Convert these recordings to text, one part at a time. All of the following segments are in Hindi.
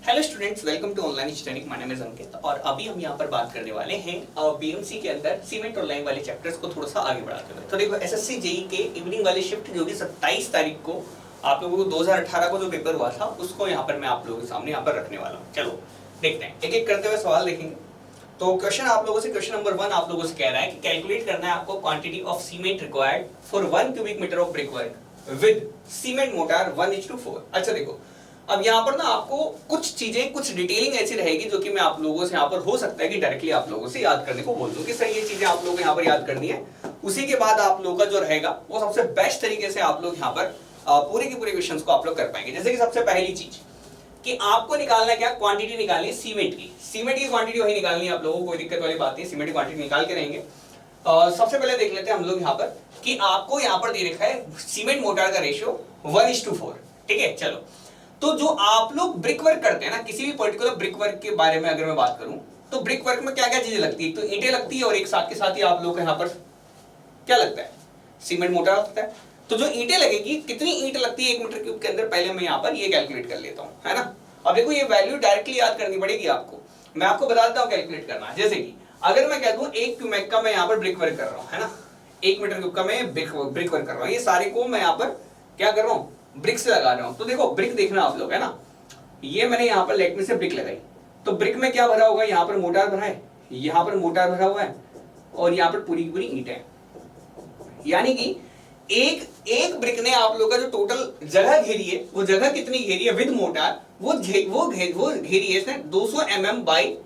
Hello students, welcome to online engineering. My name is Ankit और अभी हम यहाँ पर बात करने वाले हैं बीएमसी के अंदर सीमेंट और लाइम वाले चैप्टर्स को थोड़ा सा आगे बढ़ाते हुए। तो देखो, एसएससी जेई के इवनिंग वाली शिफ्ट जो कि 27 तारीख को आप लोगों को 2018 को जो पेपर हुआ था उसको यहाँ पर मैं आप लोगों के सामने यहाँ पर रखने वाला हूँ। चलो देखते हैं, एक एक करते हुए सवाल देखेंगे। तो क्वेश्चन आप लोगों से, क्वेश्चन नंबर 1 आप लोगों से कह रहा है कि कैलकुलेट करना है आपको quantity of cement required for 1 cubic metre of brick work with cement mortar 1:4। अच्छा देखो, अब यहाँ पर ना आपको कुछ चीजें, कुछ डिटेलिंग ऐसी रहेगी जो कि मैं आप लोगों से यहाँ पर हो सकता है कि डायरेक्टली आप लोगों से याद करने को बोल दूं कि सर ये चीजें आप लोगों को यहाँ पर याद करनी है। उसी के बाद आप लोगों का जो रहेगा वो सबसे बेस्ट तरीके से आप लोग यहाँ पर पूरे के पूरे क्वेश्चंस को आप लोग कर पाएंगे। जैसे कि सबसे पहली चीज कि आपको निकालना क्या, क्वांटिटी निकालनी है सीमेंट की। सीमेंट की क्वांटिटी वही निकालनी है आप लोगों को, कोई दिक्कत वाली बात नहीं, सीमेंट की क्वांटिटी निकाल के रहेंगे। सबसे पहले देख लेते हैं हम लोग यहाँ पर कि आपको यहाँ पर दे रखा है सीमेंट मोटार का रेशियो 1:4। ठीक है, चलो। तो जो आप लोग ब्रिक वर्क करते हैं ना, किसी भी पर्टिकुलर ब्रिक वर्क के बारे में अगर मैं बात करूं तो ब्रिक वर्क में क्या क्या चीजें लगती है, तो ईंटें लगती है और एक साथ के साथ ही आप लोग को यहाँ पर क्या लगता है, सीमेंट मोटार लगता है। तो जो ईंटें लगेगी, कितनी ईंट लगती है 1 मीटर क्यूब के अंदर, पहले मैं यहाँ पर ये कैलकुलेट कर लेता हूँ, है ना। अब देखो, ये वैल्यू डायरेक्टली याद करनी पड़ेगी आपको, मैं आपको बता देता हूँ कैलकुलेट करना। जैसे कि अगर मैं कह दूं 1 क्यूमेक का मैं यहाँ पर ब्रिक वर्क कर रहा हूँ, है ना, 1 मीटर क्यूब का मैं ब्रिक वर्क कर रहा हूँ, ये सारे को मैं यहाँ पर क्या कर रहा हूँ, ब्रिक से लगा रहा हूं। तो देखो, ब्रिक देखना आप लोग, है ना, ये मैंने यहाँ पर लेट में से ब्रिक लगाई, तो ब्रिक में क्या भरा होगा, यहाँ पर मोटार भरा है, यहाँ पर मोटार भरा हुआ है और यहाँ पर पूरी की पूरी ईंट है। यानी कि एक ब्रिक ने आप लोग का जो टोटल जगह घेरी है, वो जगह कितनी घेरी है विद मोटार, वो घेरी है इसने 200 mm by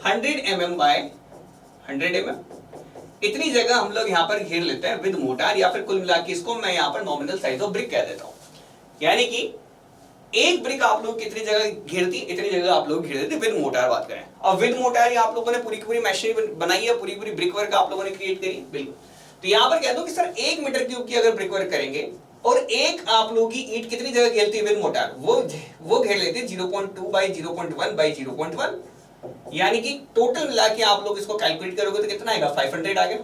100 mm by 100 mm। इतनी जगह हम लोग यहाँ पर घेर लेते हैं विद मोटार, या फिर कुल मिला के इसको मैं यहाँ पर नॉमिनल साइज ऑफ ब्रिक कह देता हूँ। यानी कि एक ब्रिक आप लोग कितनी जगह घेरती, इतनी जगह आप लोग घेर देते विद मोटार। बात करें अब विद मोटार, आप लोगों ने पूरी की पूरी मशीनरी बनाई है, पूरी पूरी ब्रिक वर्क आप लोगों ने क्रिएट करी, बिल्कुल। तो यहाँ पर कह दो कि सर 1 मीटर क्यूब की अगर ब्रिक वर्क करेंगे और एक आप लोग की ईंट कितनी जगह घेरती है विद मोटार, वो घेर लेते हैं 0.2 बाई 0.1 बाई 0.1। यानी कि टोटल मिला के आप लोग इसको कैलकुलेट करोगे तो कितना आएगा, 500 आ गया।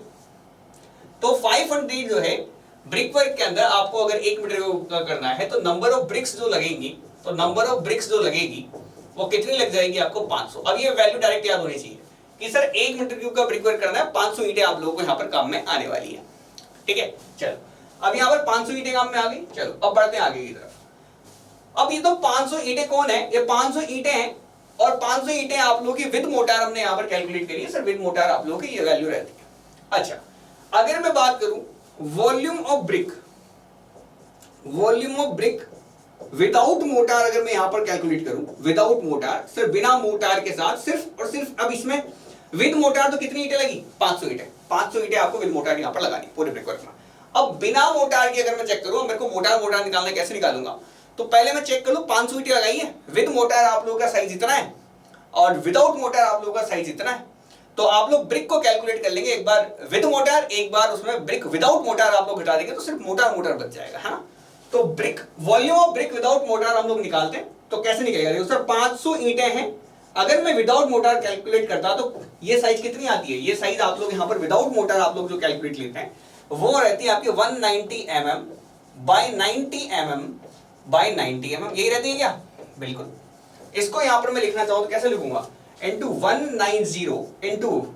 तो 500 जो है ब्रिक वर्क के अंदर आपको अगर 1 मीटर का करना है तो नंबर ऑफ ब्रिक्स जो लगेंगी, तो नंबर ऑफ ब्रिक्स जो लगेगी वो कितनी लग जाएगी आपको, 500। अब ये वैल्यू डायरेक्ट याद होनी चाहिए कि सर 1 मीटर क्यूब का ब्रिक वर्क करना है, 500 ईंटें आप लोगों को यहाँ पर काम में आने वाली है। ठीक है, चलो अब यहाँ पर 500 ईंटें काम में आ गई। चलो अब बढ़ते हैं आगे की तरफ। अब ये तो 500 ईंटें कौन है, ये 500 ईंटें हैं और 500 ईंटें आप लोगों की विद मोटार हमने यहाँ पर कैलकुलेट करी है। सर विद मोटार आप लोगों की ये वैल्यू रहती है। अच्छा, अगर मैं बात करूं volume of brick without motor, अगर मैं यहां पर कैलकुलेट करूं विदाउट मोटार, सिर्फ बिना मोटार के साथ, सिर्फ और सिर्फ, अब इसमें विद मोटार तो कितनी ईंटें लगी, 500 ईंटें। 500 ईंटें आपको विद मोटार यहां पर लगानी पूरे ब्रिक वर्क में। अब बिना मोटार की अगर मैं चेक करूं, मेरे को मोटार निकालना, कैसे निकालूंगा, तो पहले मैं चेक कर लूं 500 ईंटें लगाई है, विद मोटार आप लोगों का साइज इतना है और विदाउट मोटार आप लोगों का साइज इतना है। तो आप लोग ब्रिक को कैलकुलेट कर लेंगे, एक बार विद मोटार, एक बार उसमें ब्रिक विदाउट मोटार आप लोग घटा देंगे तो सिर्फ मोटार बच जाएगा, है ना। तो brick, volume of brick without motor हम लोग निकालते हैं, तो कैसे निकलेगा, देखो सर 500 ईंटें हैं, अगर मैं विदाउट मोटार कैलकुलेट करता तो ये साइज कितनी आती है, ये साइज आप लोग यहाँ पर विदाउट मोटार आप लोग जो कैलकुलेट लेते हैं वो रहती है आपकी 190 mm bye 90 mm bye 90 mm, यही रहती है क्या, बिल्कुल। इसको यहाँ पर मैं लिखना चाहूँ तो कैसे लिखूंगा, इंटू 190 इंटू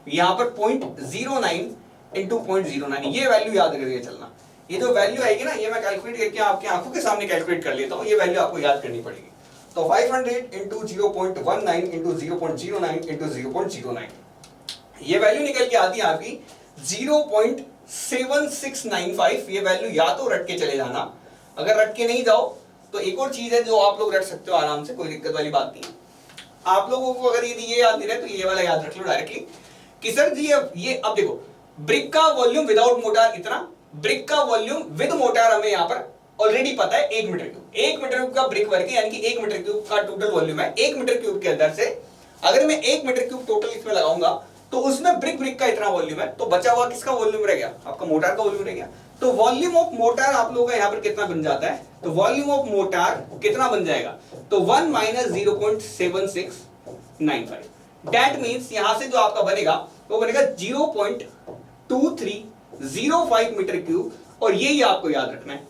यहाँ पर 0.09 इंटू 0.09, ये वैल्यू याद करके चलना। ये जो वैल्यू आएगी ना, ये मैं कैलकुलेट करके आपकी आंखों के सामने कैलकुलेट कर लेता हूँ, ये वैल्यू आपको याद करनी पड़ेगी। तो 500 इंटू 0.19 इंटू 0.09 इंटू 0.09, ये वैल्यू निकल के आती है आपकी 0.7695। ये वैल्यू या तो रट के चले जाना, अगर रट के नहीं जाओ तो एक और चीज है जो आप लोग रट सकते हो आराम से, कोई दिक्कत वाली बात नहीं है। आप लोगों को अगर ये याद नहीं रहे तो ये वाला याद रख लो डायरेक्टली कि सर जी ये अब देखो, ब्रिक का वॉल्यूम विदाउट मोटार इतना, ब्रिक का वॉल्यूम विद मोटार हमें यहाँ पर ऑलरेडी पता है 1 मीटर क्यूब। 1 मीटर क्यूब का ब्रिक वर्क है, यानी कि 1 मीटर क्यूब का टोटल वॉल्यूम है। 1 मीटर क्यूब के अंदर से अगर मैं 1 मीटर क्यूब टोटल इसमें लगाऊंगा तो उसमें ब्रिक का इतना वॉल्यूम है, तो बचा हुआ किसका वॉल्यूम रह गया, आपका मोटार का वॉल्यूम रह गया। तो वॉल्यूम ऑफ मोटार आप लोगों का यहाँ पर कितना बन जाता है, तो वॉल्यूम ऑफ मोटार कितना बन जाएगा, तो 1 माइनस 0.7695। दैट मीन्स यहां से जो आपका बनेगा वो बनेगा 0.2305 मीटर क्यूब। और यही आपको याद रखना है,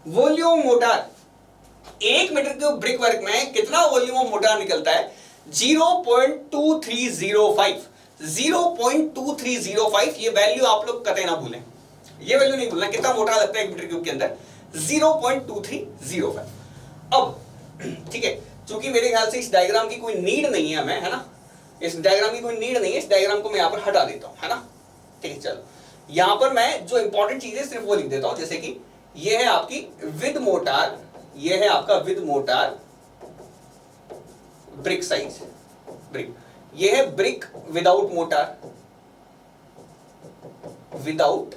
volume mortar 1 metre cube brick work में कितना वॉल्यूम ऑफ मोटार निकलता है? 0.2305। 0.2305, ये वैल्यू आप लोग कतई ना भूलें, ये वैल्यू नहीं भूलना, कितना मोटार लगता है 1 मीटर क्यूब के अंदर? 0.2305। अब ठीक है, क्योंकि मेरे ख्याल से इस डायग्राम की कोई नीड नहीं है हमें, है ना, इस डायग्राम की कोई नीड नहीं है, इस डायग्राम को मैं यहां पर हटा देता हूं, है ना। ठीक है, चलो यहां पर मैं जो इंपॉर्टेंट चीजें सिर्फ वो लिख देता हूं, जैसे कि ये है आपकी विद मोटार, ये है आपका with motor brick size, brick, ये है brick without motor, without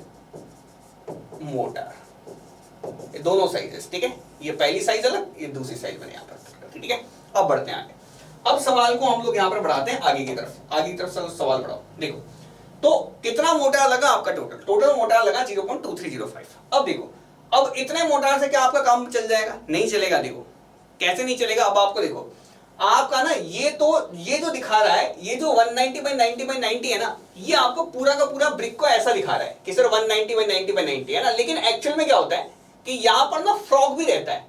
motor, ये दोनों साइजेस, ठीक है, ये पहली साइज अलग, ये दूसरी साइज मैंने यहां पर, ठीक है। अब बढ़ते हैं आगे, अब सवाल को हम लोग यहां पर बढ़ाते हैं आगे की तरफ, आगे की तरफ सवाल बढ़ाओ। देखो तो कितना मोटार लगा आपका? टोटल मोटार लगा 0.2305। अब देखो, अब इतने मोटार से क्या आपका काम चल जाएगा? नहीं चलेगा। देखो कैसे नहीं चलेगा, अब आपको देखो, आपका ना ये जो दिखा रहा है, ये जो 190/90/90 है ना, ये आपको पूरा का पूरा ब्रिक को ऐसा दिखा रहा है कि सर 190/90/90 है ना, लेकिन एक्चुअल में क्या होता है कि यहां पर ना फ्रॉग भी रहता है,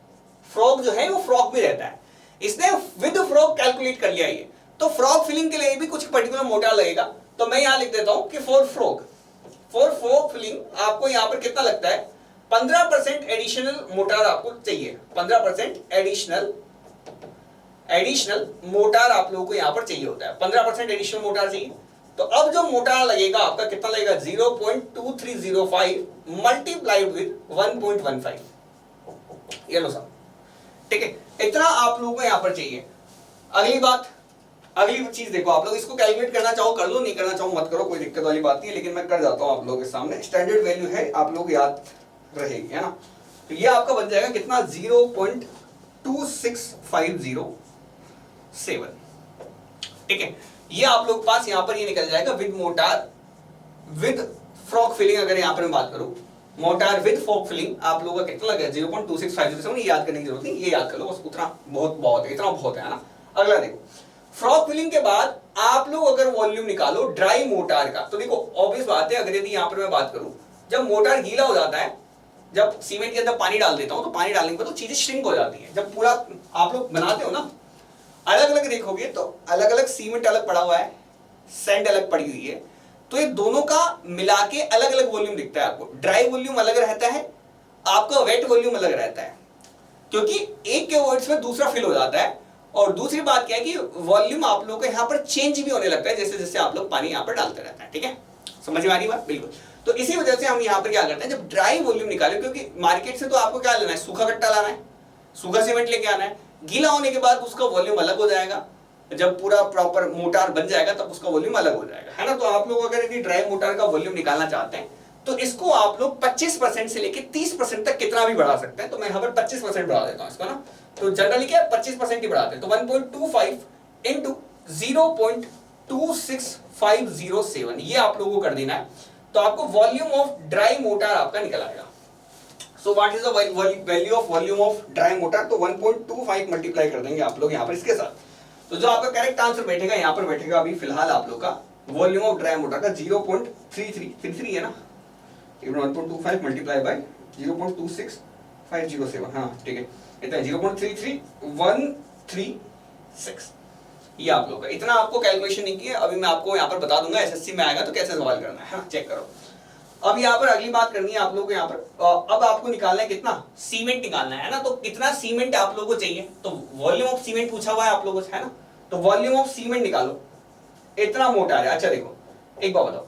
फ्रॉग जो है वो फ्रॉग भी रहता है, इसने विद फ्रॉग कैलकुलेट कर लिया ये, तो फ्रॉग फिलिंग के लिए भी कुछ पर्टिकुलर मोटार लगेगा, तो मैं यहां लिख देता हूं कि फॉर फ्रॉग फिलिंग आपको यहां पर कितना लगता है? 15% एडिशनल मोटार आपको चाहिए, 15% एडिशनल मोटार आप लोगों को यहां पर चाहिए होता है, 15% एडिशनल मोटार चाहिए। तो अब जो मोटार लगेगा आपका कितना लगेगा? 0.2305 मल्टीप्लाइड विद 1.15, ये लो साहब, ठीक है, इतना आप लोगों को यहां पर चाहिए। अगली बात, अगली चीज देखो, आप लोग इसको कैलकुलेट करना चाहो कर लो, नहीं करना चाहो मत करो, कोई दिक्कत वाली बात नहीं है, लेकिन मैं कर जाता हूं आप लोगों के सामने, स्टैंडर्ड वैल्यू है, आप लोग याद रहेगी, है ना। तो ये आपका बन जाएगा कितना? 0.26507, ठीक है, ये आप लोग पास यहां पर ये निकल जाएगा with mortar with frog filling. अगर यहां पर मैं बात करूं मोटार विद फ्रॉग फिलिंग, आप लोगों का कितना लगा? 0.26507, ये याद करने की जरूरत नहीं, ये याद कर लो बस, उतना बहुत है, इतना बहुत है ना। अगला देखो, फ्रॉग फिलिंग के बाद आप लोग अगर वॉल्यूम निकालो ड्राई मोटार का, तो देखो ऑब्वियस बात है, अगर यदि यहां पर मैं बात करूं, जब मोटार गीला हो जाता है, जब सीमेंट के अंदर पानी डाल देता हूं, तो पानी डालने के बाद तो चीजें श्रिंक हो जाती है। जब पूरा आप लोग बनाते हो ना, अलग अलग देखोगे तो अलग अलग सीमेंट अलग पड़ा हुआ है, सैंड अलग पड़ी हुई है, तो ये दोनों का मिला के अलग अलग वॉल्यूम दिखता है आपको। ड्राई वॉल्यूम अलग रहता है, आपका वेट वॉल्यूम अलग रहता है, क्योंकि एक के वर्ड्स में दूसरा फिल हो जाता है। और दूसरी बात क्या है कि वॉल्यूम आप लोगों को यहाँ पर चेंज भी होने लगता है जैसे जैसे आप लोग पानी यहाँ पर डालते रहते हैं, ठीक है, समझ में आ रही बात? बिल्कुल। तो इसी वजह से हम यहाँ पर क्या करते हैं, जब ड्राई वॉल्यूम निकाले, क्योंकि मार्केट से तो आपको क्या लेना है? सूखा कट्टा लाना है, सूखा सीमेंट लेके आना है, गीला होने के बाद उसका वॉल्यूम अलग हो जाएगा, जब पूरा प्रॉपर मोटार बन जाएगा तब उसका वॉल्यूम अलग हो जाएगा, है ना। तो आप लोग अगर यदि ड्राई मोटार का वॉल्यूम निकालना चाहते हैं तो इसको आप लोग 25% से लेके 30% तक कितना भी बढ़ा सकते हैं, तो मैं यहाँ पर 25% बढ़ा देता हूँ इसको ना, तो जनरली क्या 25% ही बढ़ाते हैं, तो 1.25 इंटू 0.26507, ये आप लोगों को कर देना है, तो आपको वॉल्यूम ऑफ ड्राई मोटार आपका निकल आएगा। So what is the value of volume of dry motor? तो 1.25 मल्टीप्लाई कर देंगे आप लोग यहाँ पर इसके साथ, तो जो आपका करेक्ट आंसर बैठेगा यहाँ पर बैठेगा अभी फिलहाल आप लोग का वॉल्यूम ऑफ ड्राई मोटार का 0.33 है ना, 1.25 मल्टीप्लाई बाय 0.26507, हाँ ठीक है, इतना 0.33136, ये आप लोग का, इतना आपको कैलकुलेशन नहीं किया, अभी मैं आपको यहाँ पर बता दूंगा एसएससी में आएगा तो कैसे सवाल करना है, चेक करो। अब यहाँ पर अगली बात करनी है आप लोगों को, यहाँ पर अब आपको निकालना है कितना? सीमेंट निकालना है ना, तो कितना सीमेंट आप लोगों को चाहिए? तो वॉल्यूम ऑफ सीमेंट पूछा हुआ है आप लोगों से, है ना, तो वॉल्यूम ऑफ सीमेंट निकालो, इतना मोटार है। अच्छा देखो एक बात बताओ,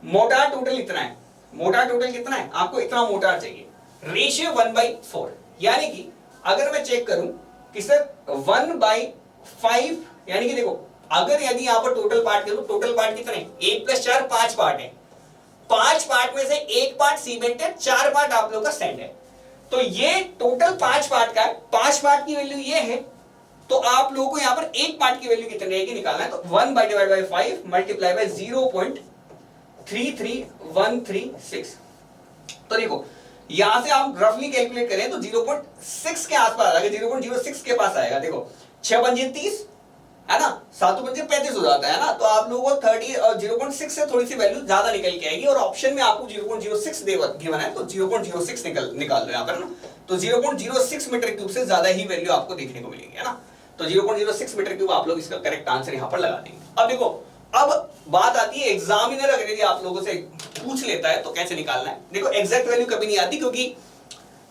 मोटार टोटल इतना है, मोटार टोटल कितना है? आपको इतना मोटार चाहिए, रेशियो 1/4, यानी कि अगर मैं चेक करूं कि सर 1/5, यानी कि देखो अगर यदि यहां पर टोटल पार्ट करूं, टोटल पार्ट कितने? 1 + 4 5 पार्ट है, 5 पार्ट में से 1 पार्ट सीमेंट है, 4 पार्ट आप लोग का सैंड है, तो ये टोटल 5 पार्ट का है, 5 पार्ट की वैल्यू ये है, तो आप लोगों को यहां पर एक पार्ट की वैल्यू कितनी रहेगी निकालना है, तो 1/5 मल्टीप्लाई बाय 0.33136। तो देखो यहां से आप रफली कैलकुलेट करें तो 0.6 के आसपास आएगा, 0.06 के पास आएगा। देखो 6 पंजे 30 है ना, 7 पंजे 35 हो जाता है ना, तो आप लोगों को 30 और 0.6 से थोड़ी सी वैल्यू ज्यादा निकल के आएगी, और ऑप्शन में आपको 0.06 गिवन है, तो 0.06 निकाल लो यहाँ पर ना, तो 0.06 मीटर क्यूब से ज्यादा ही वैल्यू आपको देखने को मिलेगी, है ना। तो 0.06 मीटर क्यूब आप लोग इसका करेक्ट आंसर यहाँ पर लगा देंगे। अब देखो, अब बात आती है एग्जामिनर अगर यदि आप लोगों से पूछ लेता है तो कैसे निकालना है। देखो एग्जैक्ट वैल्यू कभी नहीं आती, क्योंकि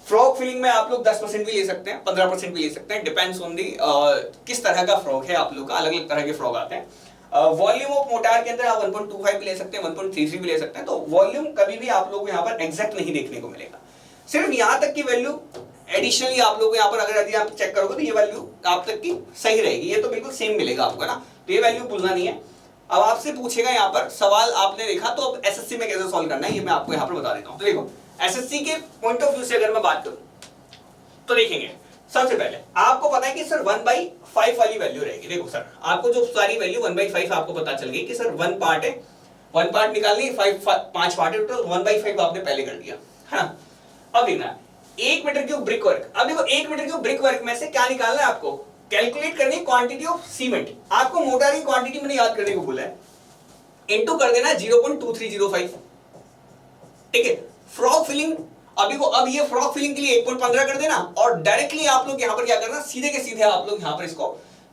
फ्रॉग फिलिंग में आप लोग 10% भी ले सकते हैं, 15% भी ले सकते हैं, डिपेंड्स ऑन दी किस तरह का फ्रॉग है आप लोग का, अलग अलग तरह के फ्रॉग आते हैं। वॉल्यूम ऑफ मोटार के अंदर आप 1.25 भी ले सकते हैं, 1.33 भी ले सकते हैं। तो वॉल्यूम कभी भी आप लोग को यहाँ पर एग्जैक्ट नहीं देखने को मिलेगा, सिर्फ यहाँ तक की वैल्यू एडिशनली आप लोग यहाँ पर अगर यदि आप चेक करोगे तो ये वैल्यू आप तक की सही रहेगी, ये तो बिल्कुल सेम मिलेगा आपको ना, तो ये वैल्यू भूलना नहीं है। अब आपसे पूछेगा यहाँ पर सवाल, आपने देखा तो अब एसएससी में कैसे सॉल्व करना है ये मैं आपको यहाँ पर बता देता हूँ। तो देखो एसएससी के पॉइंट ऑफ व्यू से अगर मैं बात करूँ तो देखेंगे, सबसे पहले आपको पता है कि सर 1/5 वाली वैल्यू रहेगी। देखो सर आपको जो सारी वैल्यू 1/5 आपको पता चल गई कि सर 1 पार्ट है, 1 पार्ट निकालनी, 5 पार्ट है, टोटल 1/5 आपने पहले कर दिया, है ना। अब देखना 1 मीटर क्यूब ब्रिक वर्क। अब देखो 1 मीटर क्यूब ब्रिक वर्क में से क्या निकालना है आपको, कैलकुलेट करनी है क्वांटिटी ऑफ सीमेंट। आपको मोटार की क्वांटिटी मैंने याद करने को बोला है, इनटू कर देना 0.2305, ठीक है। फ्रॉग फिलिंग, अभी को अब ये फ्रॉग फिलिंग के लिए 1.15 कर देना, और डायरेक्टली आप लोग यहाँ पर क्या करना, सीधे के सीधे आप लोग यहाँ पर इसको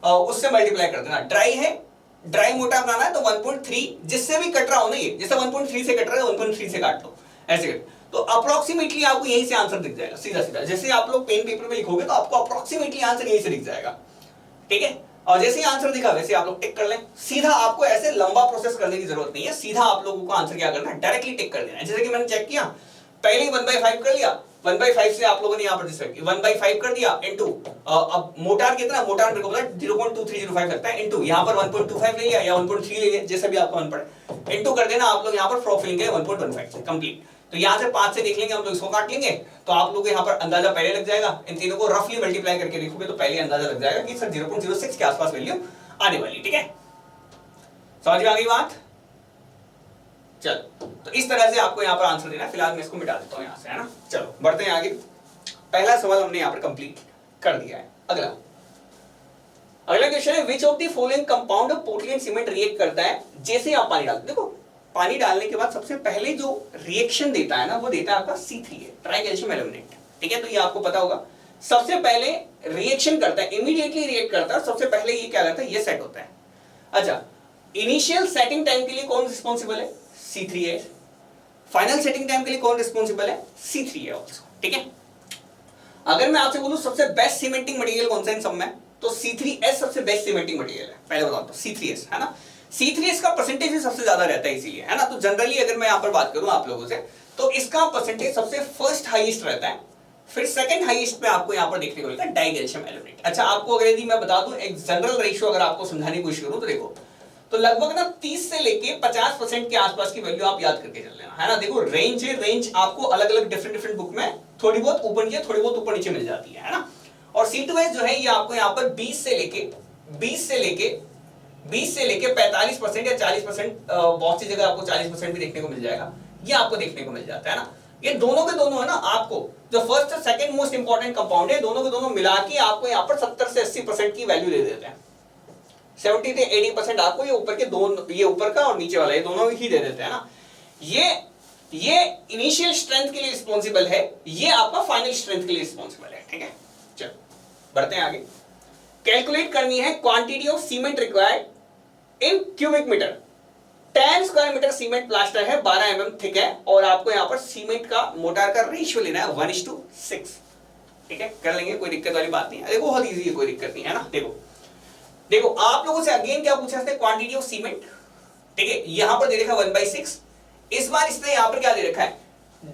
उससे मल्टीप्लाई कर देना। ड्राई है, ड्राई मोटा बनाना है तो 1.3 जिससे भी कट रहा हो ना, ये जैसे 1.3 से कट रहा है 1.3 से काट लो, ऐसे कट, तो अप्रोक्सीमेटली आपको यहीं से आंसर दिख जाएगा सीधा सीधा। जैसे आप लोग पेन पेपर में लिखोगे तो आपको अप्रोक्सीमेटली आंसर यहीं से दिख जाएगा, ठीक है। और जैसे ही आंसर दिखा वैसे आप लोग टिक कर लें, सीधा, आपको ऐसे लंबा प्रोसेस करने की जरूरत नहीं है, सीधा आप लोगों को आंसर क्या करना है, डायरेक्टली टिक कर देना है। जैसे कि मैंने चेक किया, पहले ही 1/5 कर लिया, 1/5 से आप लोगों ने यहाँ पर 1/5 कर दिया इनटू, अब मोटार कितना, मोटार मेरे को पता है 0.2305 लगता है, इनटू यहाँ पर 1.25 ले लिया या 1.3 ले लिया, जैसे भी आपको मन पड़े, इनटू कर देना आप लोग यहाँ पर फ्रॉग फिलिंग के 1.15 से कंप्लीट। तो यहाँ से 5 से देख लेंगे हम लोग, इसको काट लेंगे तो आप लोग यहाँ पर अंदाजा पहले लग जाएगा। इन तीनों को रफली मल्टीप्लाई करके देखोगे तो पहले अंदाजा लग जाएगा कि सर 0.06 के आसपास वैल्यू आने वाली, ठीक है। समझ में आ गई बात। चलो तो इस तरह से आपको यहाँ पर आंसर देना है। फिलहाल मैं इसको मिटा देता हूँ यहाँ से, है ना। चलो बढ़ते हैं आगे। पहला सवाल हमने यहाँ पर कंप्लीट कर दिया है। अगला क्वेश्चन है, which of the following compound of Portland cement react करता है जैसे आप पानी डालते। देखो पानी डालने के बाद सबसे पहले जो रिएक्शन देता है ना, वो देता है आपका C3A, ट्राई कैल्शियम एल्यूमिनेट, ठीक है। तो ये आपको पता होगा, सबसे पहले रिएक्शन करता है, इमीडिएटली रिएक्ट करता है, सबसे पहले ये क्या करता है, ये सेट होता है। अच्छा, इनिशियल सेटिंग टाइम के लिए कौन रिस्पॉन्सिबल है, C3A। फाइनल सेटिंग टाइम के लिए कौन रिस्पॉन्सिबल है, C3A ऑल्सो, ठीक है। अगर मैं आपसे बोलूं सबसे बेस्ट सीमेंटिंग मटेरियल कौन सा इन सब में, तो C3S सबसे बेस्ट सीमेंटिंग मटेरियल है। पहले बताओ तो C3S, है ना। C3S का परसेंटेज भी सबसे ज्यादा रहता है इसीलिए, है ना। तो जनरली अगर मैं यहाँ पर बात करूं आप लोगों से, तो इसका परसेंटेज सबसे फर्स्ट हाईएस्ट रहता है, फिर सेकंड हाईएस्ट पे आपको यहाँ पर देखने को मिलता है डाई कैल्शियम एल्यूमिनेट। अच्छा, आपको अगर यदि मैं बता दूं एक जनरल रेशियो अगर आपको समझाने की कोशिश करूं तो देखो, तो लगभग ना 30 से लेके 50% के आसपास की वैल्यू आप याद करके चल लेना, है ना। देखो रेंज है, रेंज आपको अलग अलग डिफरेंट बुक में थोड़ी बहुत ऊपर नीचे, थोड़ी बहुत ऊपर नीचे मिल जाती है ना। और C2S जो है ये आपको यहाँ पर 20 से लेके 45% या 40%, बहुत सी जगह आपको 40% भी देखने को मिल जाएगा, ये आपको देखने को मिल जाता है ना। ये दोनों के दोनों है ना, आपको जो फर्स्ट और सेकंड मोस्ट इंपॉर्टेंट कंपाउंड है, दोनों के दोनों मिला के आपको यहाँ पर 70 से 80% की वैल्यू दे देते हैं। 70 से 80% आपको ये ऊपर के दोनों, ये ऊपर का और नीचे वाला, ये दोनों ही दे देते हैं ना। ये इनिशियल स्ट्रेंथ के लिए रिस्पॉन्सिबल है, ये आपका फाइनल स्ट्रेंथ के लिए रिस्पॉन्सिबल है, ठीक है। चलो बढ़ते हैं आगे। कैलकुलेट करनी है quantity of cement required in cubic metre. 10 square metre cement plaster है, 12 mm थिक है, और आपको यहाँ पर सीमेंट का मोटार का रेशियो लेना है 1:6, ठीक है। कर लेंगे, कोई दिक्कत वाली बात नहीं है। देखो बहुत इजी है, कोई दिक्कत नहीं है ना। देखो आप लोगों से अगेन क्या पूछा था, क्वांटिटी ऑफ सीमेंट, ठीक है। यहां पर दे रखा 1/6, इस बार इसने यहां पर क्या दे रखा है,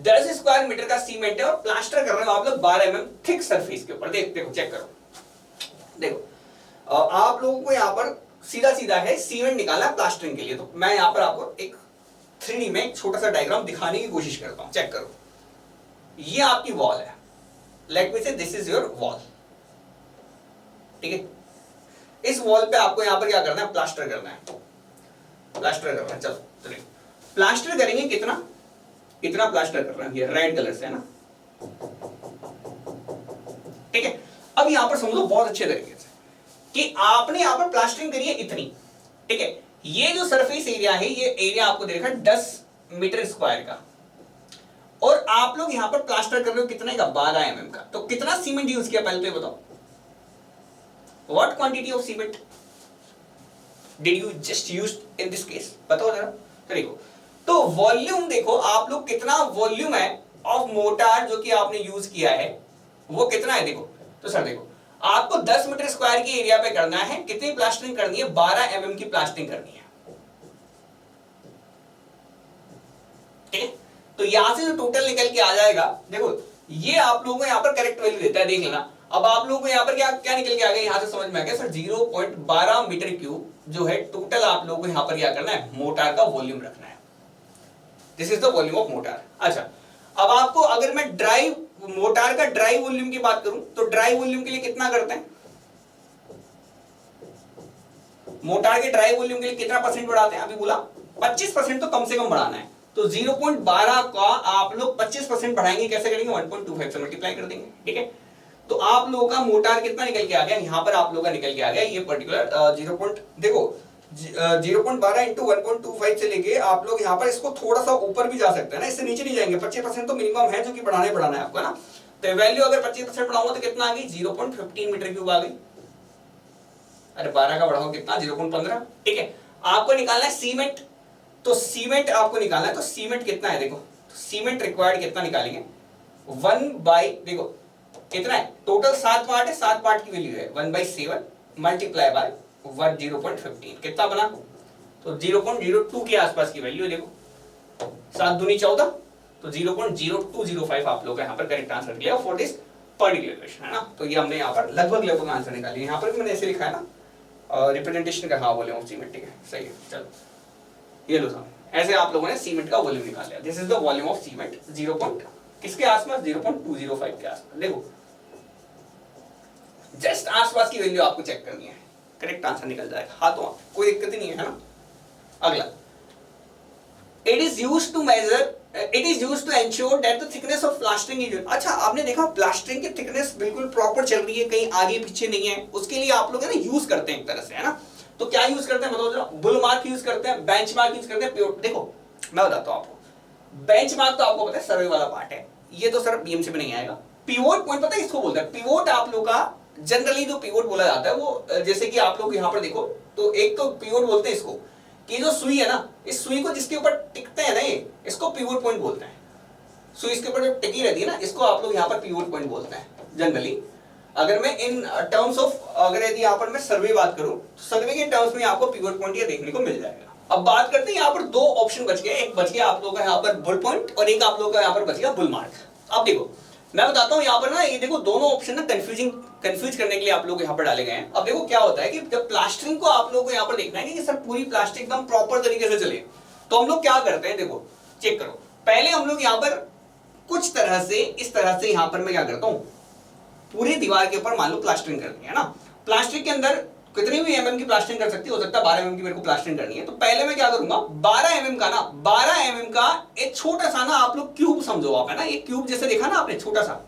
10 स्क्वायर मीटर का सीमेंट है और प्लास्टर कर रहे हो आप लोग 12 mm थिक सरफेस के ऊपर। देखो चेक करो, देखो आप लोगों को यहां पर सीधा सीधा है सीमेंट निकालना है प्लास्टरिंग के लिए। तो मैं यहां पर आपको एक 3D में एक छोटा सा डायग्राम दिखाने की कोशिश करता हूं। चेक करो, ये आपकी वॉल है, लेट मी से दिस इज योर वॉल, ठीक है। इस वॉल पे आपको यहां पर क्या करना है, प्लास्टर करना है, प्लास्टर करना है। चलो तो प्लास्टर करेंगे, कितना प्लास्टर कर रहे हैं, ये रेड कलर से है ना, ठीक है। अब यहां पर समझो बहुत अच्छे तरीके से कि आपने यहां पर प्लास्टरिंग करी है इतनी, ठीक है। ये जो सरफेस एरिया है, ये एरिया आपको देखा 10 मीटर स्क्वायर का, और आप लोग यहां पर प्लास्टर कर रहे हो कितने का, 12 mm का। तो कितना सीमेंट यूज किया पहले तो बताओ, what quantity of cement did you just use in this case, बताओ जरा। देखो तो वॉल्यूम देखो आप लोग कितना वॉल्यूम है ऑफ मोटार जो कि आपने यूज किया है वो कितना है। देखो तो सर देखो आपको 10 मीटर स्क्वायर की एरिया पे करना है, कितनी प्लास्टरिंग करनी है, 12 mm की प्लास्टरिंग करनी है, ठीक है। तो यहां से जो टोटल निकल के आ जाएगा, देखो ये आप लोगों को यहां पर करेक्ट वैल्यू देता है, देख लेना। अब आप लोगों को यहां पर क्या क्या निकल के आ गया, यहां से समझ में आ गया सर 0.12 मीटर क्यूब जो है टोटल आप लोगों को यहां पर क्या करना है, मोटार का वॉल्यूम रखना है। This is the volume of motor. अच्छा अब आपको अगर मैं ड्राई मोटार का ड्राई वॉल्यूम की बात करूं तो ड्राई वॉल्यूम के लिए कितना करते हैं, मोटार के ड्राई वॉल्यूम के लिए कितना परसेंट बढ़ाते हैं, अभी बोला 25% तो कम से कम बढ़ाना है। तो 0.12 का आप लोग 25% बढ़ाएंगे, कैसे करेंगे, 1.25 से मल्टीप्लाई कर देंगे, ठीक है। तो आप लोगों का मोटार कितना निकल के आ गया, यहां पर आप लोगों का निकल के आ गया ये पर्टिकुलर 0.12 इंटू 1.25 से लेके आप लोग यहाँ पर इसको थोड़ा सा ऊपर भी जा सकते हैं ना, इससे नीचे नहीं जाएंगे, 25% तो मिनिमम है जो कि बढ़ाना है आपको ना। तो वैल्यू अगर 25% बढ़ाऊंगा तो कितना आ गई, 0.15 मीटर क्यूब आ गई। अरे 12 का बढ़ाओ कितना, 0.15, ठीक है। आपको निकालना है सीमेंट, तो सीमेंट आपको निकालना है, तो सीमेंट कितना है, देखो सीमेंट रिक्वायर्ड कितना निकालेंगे, 1 देखो कितना है, टोटल 7 पार्ट है, 7 पार्ट की वैल्यू है 1/7 मल्टीप्लाई बाय 0.15 कितना बना, तो 0.02 के आसपास की वैल्यू है। देखो 7 दूनी 14, तो 0.0205 आप लोग यहाँ पर करेक्ट आंसर दिया फॉर दिस पर्टिकुलर क्वेश्चन, है ना। तो ये हमने यहाँ पर लगभग आंसर निकाली, यहाँ पर भी मैंने ऐसे लिखा है ना रिप्रेजेंटेशन का, हाँ वॉल्यूम ऑफ सीमेंट, ठीक है सही है। चलो ये लो साहब, ऐसे आप लोगों ने सीमेंट का वॉल्यूम निकाल लिया। This is the volume of cement, 0. किसके आसपास, 0.205 के आसपास। देखो जस्ट आसपास की वैल्यू आपको चेक करनी है, करेक्ट आंसर निकल जाएगा, हाँ तो कोई दिक्कत ही नहीं है ना। अगला, it is used to measure, it is used to ensure that the thickness of plastering is. अच्छा आपने देखा प्लास्टरिंग की थिकनेस बिल्कुल प्रॉपर चल रही है, कहीं आगे पीछे नहीं है, उसके लिए आप लोग है ना यूज करते हैं एक तरह से, है ना। तो क्या यूज करते हैं बताओ जरा, बुल मार्क यूज करते हैं, बेंच मार्क यूज करते हैं, पिवोट। देखो मैं बताता हूं आपको, बेंच मार्क तो आपको पता है सर्वे वाला पार्ट है, ये तो सर बीएमसी में नहीं आएगा। पिवोट पॉइंट पता है किसको बोलते हैं, पिवोट आप लोग का जनरली जो पिवोट बोला जाता है वो जैसे कि आप लोग यहाँ पर देखो, तो एक तो पिवोट बोलते हैं इसको, कि जो सुई है ना, इस सुई को जिसके ऊपर टिकते हैं ना ये, इसको पिवोट पॉइंट बोलते हैं। सुई इसके ऊपर जो टिकी रहती है ना, इसको आप लोग यहाँ पर पिवोट पॉइंट बोलते हैं जनरली। अगर मैं इन टर्म्स ऑफ, अगर यदि यहाँ पर मैं सर्वे बात करूं तो सर्वे के टर्म्स में आपको पिवोट पॉइंट ये देखने को मिल जाएगा। अब बात करते हैं यहाँ पर 2 ऑप्शन बच गए, एक बच गया आप लोगों का यहाँ पर बुल पॉइंट और एक आप लोगों का यहाँ पर बच गया बुल मार्क। अब देखो मैं बताता हूँ यहाँ पर ना, ये देखो दोनों ऑप्शन ना कंफ्यूज करने के लिए आप लोग यहाँ पर डाले गए हैं। अब देखो क्या होता है कि जब प्लास्टरिंग को आप लोगों को यहाँ पर देखना है कि सर पूरी प्लास्टिक एकदम प्रॉपर तरीके से चले, तो हम लोग क्या करते हैं, देखो चेक करो, पहले हम लोग यहाँ पर कुछ तरह से इस तरह से यहाँ पर मैं क्या करता हूँ, पूरी दीवार के ऊपर मान लो प्लास्टरिंग करनी है ना। प्लास्टिक के अंदर कितनी भी एमएम की प्लास्टरिंग कर सकती हो सकता है 12 एमएम की मेरे को प्लास्टरिंग करनी है। तो पहले मैं क्या करूंगा, 12 एमएम का ना, 12 एमएम का एक छोटा सा ना, आप लोग क्यूब समझो आप, है ना, ये क्यूब जैसे देखा ना आपने छोटा सा,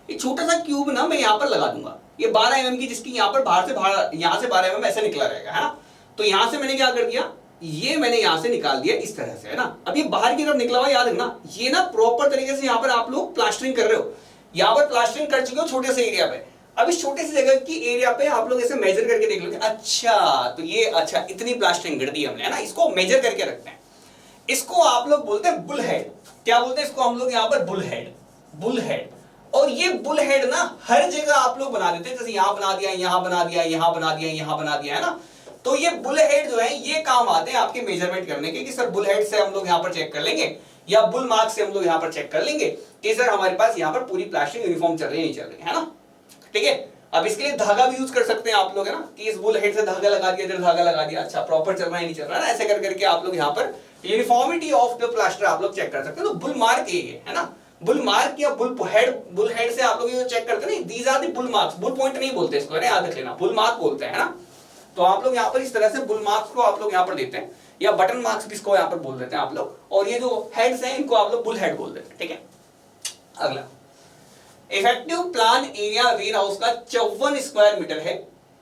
ये छोटा सा क्यूब ना मैं यहाँ पर लगा दूंगा, ये 12 एमएम की, जिसकी यहाँ पर बाहर से बाहर, यहाँ से 12 एमएम ऐसे निकला रहेगा, है ना। तो यहाँ से मैंने क्या कर दिया, ये मैंने यहाँ से निकाल दिया इस तरह से, है ना। अब ये बाहर की तरफ निकला हुआ याद रखना, ये ना प्रॉपर तरीके से यहाँ पर आप लोग प्लास्टरिंग कर रहे हो, यहाँ पर प्लास्टरिंग कर चुके हो छोटे से एरिया पे। अब इस छोटे से जगह की एरिया पे आप लोग ऐसे मेजर करके देख लो, अच्छा तो ये, अच्छा इतनी प्लास्टरिंग कर दी हमने, है ना, इसको मेजर करके रखते हैं। इसको आप लोग बोलते हैं बुल हेड, क्या बोलते हैं इसको हम लोग यहाँ पर, बुल हेड, बुल हेड। और ये बुल हेड ना हर जगह आप लोग बना देते हैं, जैसे यहाँ बना दिया, यहाँ बना दिया, यहाँ बना दिया, यहाँ बना दिया, है ना। तो ये बुल हेड जो है ये काम आते हैं आपके मेजरमेंट करने के, कि सर बुल हेड से हम लोग यहाँ पर चेक कर लेंगे, या बुल मार्क से हम लोग यहाँ पर चेक कर लेंगे कि सर हमारे पास यहाँ पर पूरी प्लास्टिक यूनिफॉर्म चल रही है नहीं चल रही है ना, ठीक है। अब इसके लिए धागा भी यूज कर सकते हैं आप लोग, है ना, कि इस बुल हेड से धागा लगा दिया, इधर धागा लगा दिया, अच्छा प्रॉपर चल रहा है नहीं चल रहा है, ऐसे कर करके आप लोग यहाँ पर यूनिफॉर्मिटी ऑफ द प्लास्टर आप लोग चेक कर सकते हैं। तो बुल मार्क ये है ना, बुल मार्क या बुल हेड से आप लोग ये चेक करते हैं, these are the bull marks, bull point नहीं बोलते इसको, याद रख लेना, बुल मार्क बोलते हैं, है ना। तो आप लोग यहाँ पर इस तरह से बुल मार्क्स को आप लोग यहाँ पर देते हैं, या बटन मार्क्स भी इसको यहाँ पर बोल देते हैं आप लोग, और ये जो हेड्स हैं इनको आप लोग बुल हेड बोल देते हैं, ठीक है। अगला, effective plan area warehouse का 54 स्क्वायर मीटर है।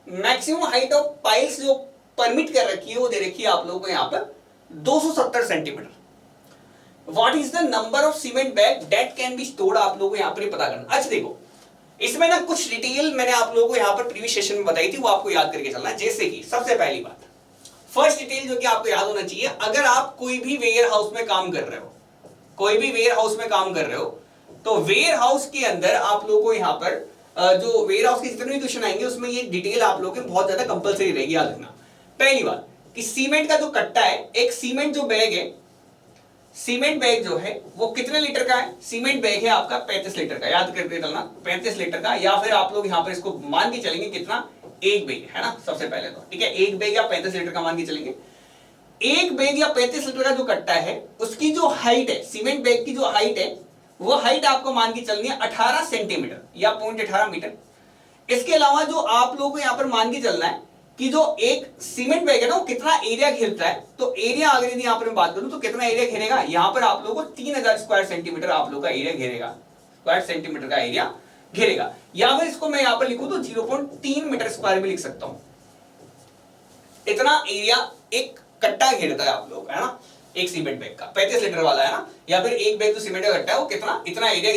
मैक्सिमम हाइट ऑफ पाइल्स जो परमिट कर रखी है वो दे रखी है आप लोगों को यहाँ पर 270 centimetre. What is the number of cement bag that can be stored, आप लोगों को यहाँ पर पता करना। अच्छा देखो, इसमें ना कुछ डिटेल मैंने आप लोगों को यहाँ पर प्रीवियस सेशन में बताई थी, वो आपको याद करके चलना है। जैसे कि सबसे पहली बात, फर्स्ट डिटेल जो कि आपको याद होना चाहिए, अगर आप कोई भी वेयर हाउस में काम कर रहे हो, कोई भी वेयर हाउस में काम कर रहे हो, तो वेयर हाउस के अंदर आप लोगों को यहाँ पर जो वेयर हाउस के जितने भी क्वेश्चन आएंगे उसमें ये डिटेल आप लोगों के बहुत ज्यादा कंपलसरी रहेगी, याद रखना। पहली बात कि सीमेंट का जो कट्टा है, एक सीमेंट जो बैग है, सीमेंट बैग जो है वो कितने लीटर का है? सीमेंट बैग है आपका 35 लीटर का, याद करके चलना 35 लीटर का, या फिर आप लोग यहाँ पर इसको मान के चलेंगे कितना, एक बैग है ना सबसे पहले तो, ठीक है, एक बैग या 35 लीटर का मान के चलेंगे। एक बैग या 35 लीटर का जो कट्टा है उसकी जो हाइट है, सीमेंट बैग की जो हाइट है, वो हाइट आपको मान के चलनी है 18 सेंटीमीटर या 0.18 मीटर। इसके अलावा जो आप लोगों को यहाँ पर मान के चलना है कि जो एक सीमेंट बैग है ना वो कितना एरिया घेरता है, तो एरिया अगर यदि यहाँ पर मैं बात करूं तो कितना एरिया घेरेगा, यहाँ पर आप लोगों को 3000 स्क्वायर सेंटीमीटर आप लोगों का एरिया घेरेगा, स्क्वायर सेंटीमीटर का एरिया घेरेगा। या फिर इसको मैं यहाँ पर लिखूं तो 0.3 मीटर स्क्वायर भी लिख सकता हूं, इतना एरिया एक कट्टा घेरता है आप लोग, है ना, एक सीमेंट बैग का 35 लीटर वाला है ना, या फिर एक बैग जो सीमेंट का कट्टा है वो कितना, इतना एरिया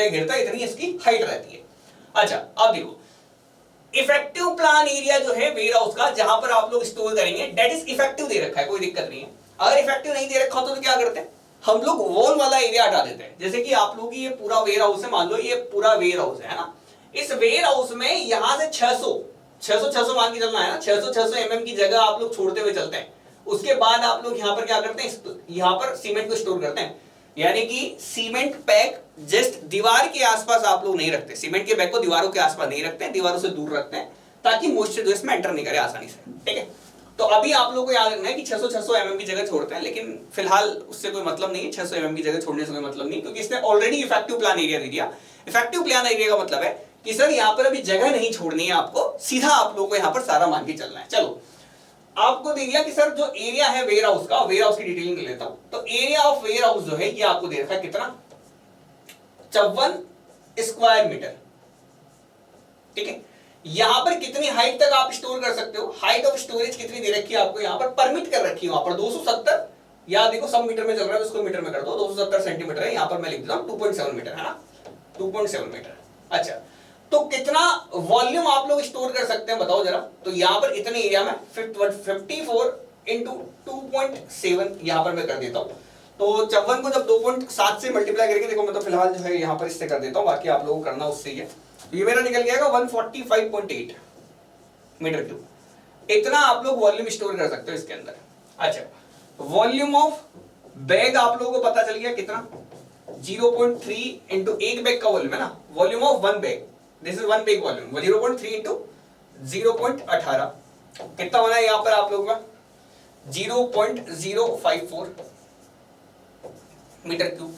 घेरता है, इतनी इसकी हाइट रहती है। अच्छा अब देखो, इफेक्टिव प्लान एरिया जो है वेयर हाउस का, जहां पर आप लोग स्टोर करेंगे, दैट इज इफेक्टिव दे रखा है, कोई दिक्कत नहीं है। अगर इफेक्टिव नहीं दे रखा हो तो क्या करते हैं, हम लोग वॉल वाला एरिया हटा देते हैं। जैसे कि आप लोग ये पूरा वेयर हाउस है, मान लो ये पूरा वेयर हाउस है ना, इस वेयर हाउस में यहां से 600 मान के चलना है ना, 600 mm की जगह आप लोग छोड़ते हुए चलते हैं। उसके बाद आप लोग यहां पर क्या करते हैं, यहां पर सीमेंट को स्टोर करते हैं, यानी कि सीमेंट पैक जस्ट दीवार के आसपास आप लोग नहीं रखते, सीमेंट के बैग को दीवारों के आसपास नहीं रखते हैं, दीवारों से दूर रखते हैं ताकि मॉइस्चर जो इसमें एंटर नहीं करे आसानी से, ठीक है। तो अभी आप लोगों को याद रखना है कि 600 mm की जगह छोड़ते हैं, लेकिन फिलहाल उससे कोई मतलब नहीं है, 600 mm की जगह छोड़ने से कोई मतलब नहीं, क्योंकि इसने ऑलरेडी इफेक्टिव प्लान एरिया दे दिया। इफेक्टिव प्लान एरिया का मतलब है कि सर यहाँ पर अभी जगह नहीं छोड़नी है आपको, सीधा आप लोगों को यहाँ पर सारा मान के चलना है। चलो आपको दे दिया कि सर जो एरिया है वेयर हाउस का, वेयर हाउस की डिटेलिंग ले लेता हूं, तो एरिया ऑफ वेयर हाउस जो है ये आपको दे रखा है कितना, 54 स्क्वायर मीटर, ठीक है। यहां पर कितनी हाइट तक आप स्टोर कर सकते हो, हाइट ऑफ स्टोरेज कितनी दे रखी है आपको, यहां पर परमिट कर रखी है वहां पर 270, या देखो सब मीटर में चल रहा है तो उसको मीटर में कर दो, 270 सेंटीमीटर है, यहां पर मैं लिख देता हूं 2.7 मीटर है ना, 2.7 मीटर। अच्छा तो कितना वॉल्यूम आप लोग स्टोर कर सकते हैं बताओ जरा, तो यहां पर इतने एरिया में 54 इंटू 2.7 यहां पर मैं कर देता हूं, तो 54 को जब 2.7 से मल्टीप्लाई करके देखो, मैं तो फिलहाल जो है यहां पर इससे कर देता हूं, बाकी आप लोगों को करना उससे ही है, ये मेरा निकल गया 145.8 मीटर क्यूब, इतना आप लोग वॉल्यूम स्टोर कर सकते हो इसके अंदर। अच्छा वॉल्यूम ऑफ बैग आप लोगों को पता चल गया कितना, 0.3 इंटू एक बैग का वॉल्यूम है ना, volume of one bag, this is one bag volume, 0.3 into 0.18 कितना बना है यहां पर आप लोगों का 0.054 मीटर क्यूब।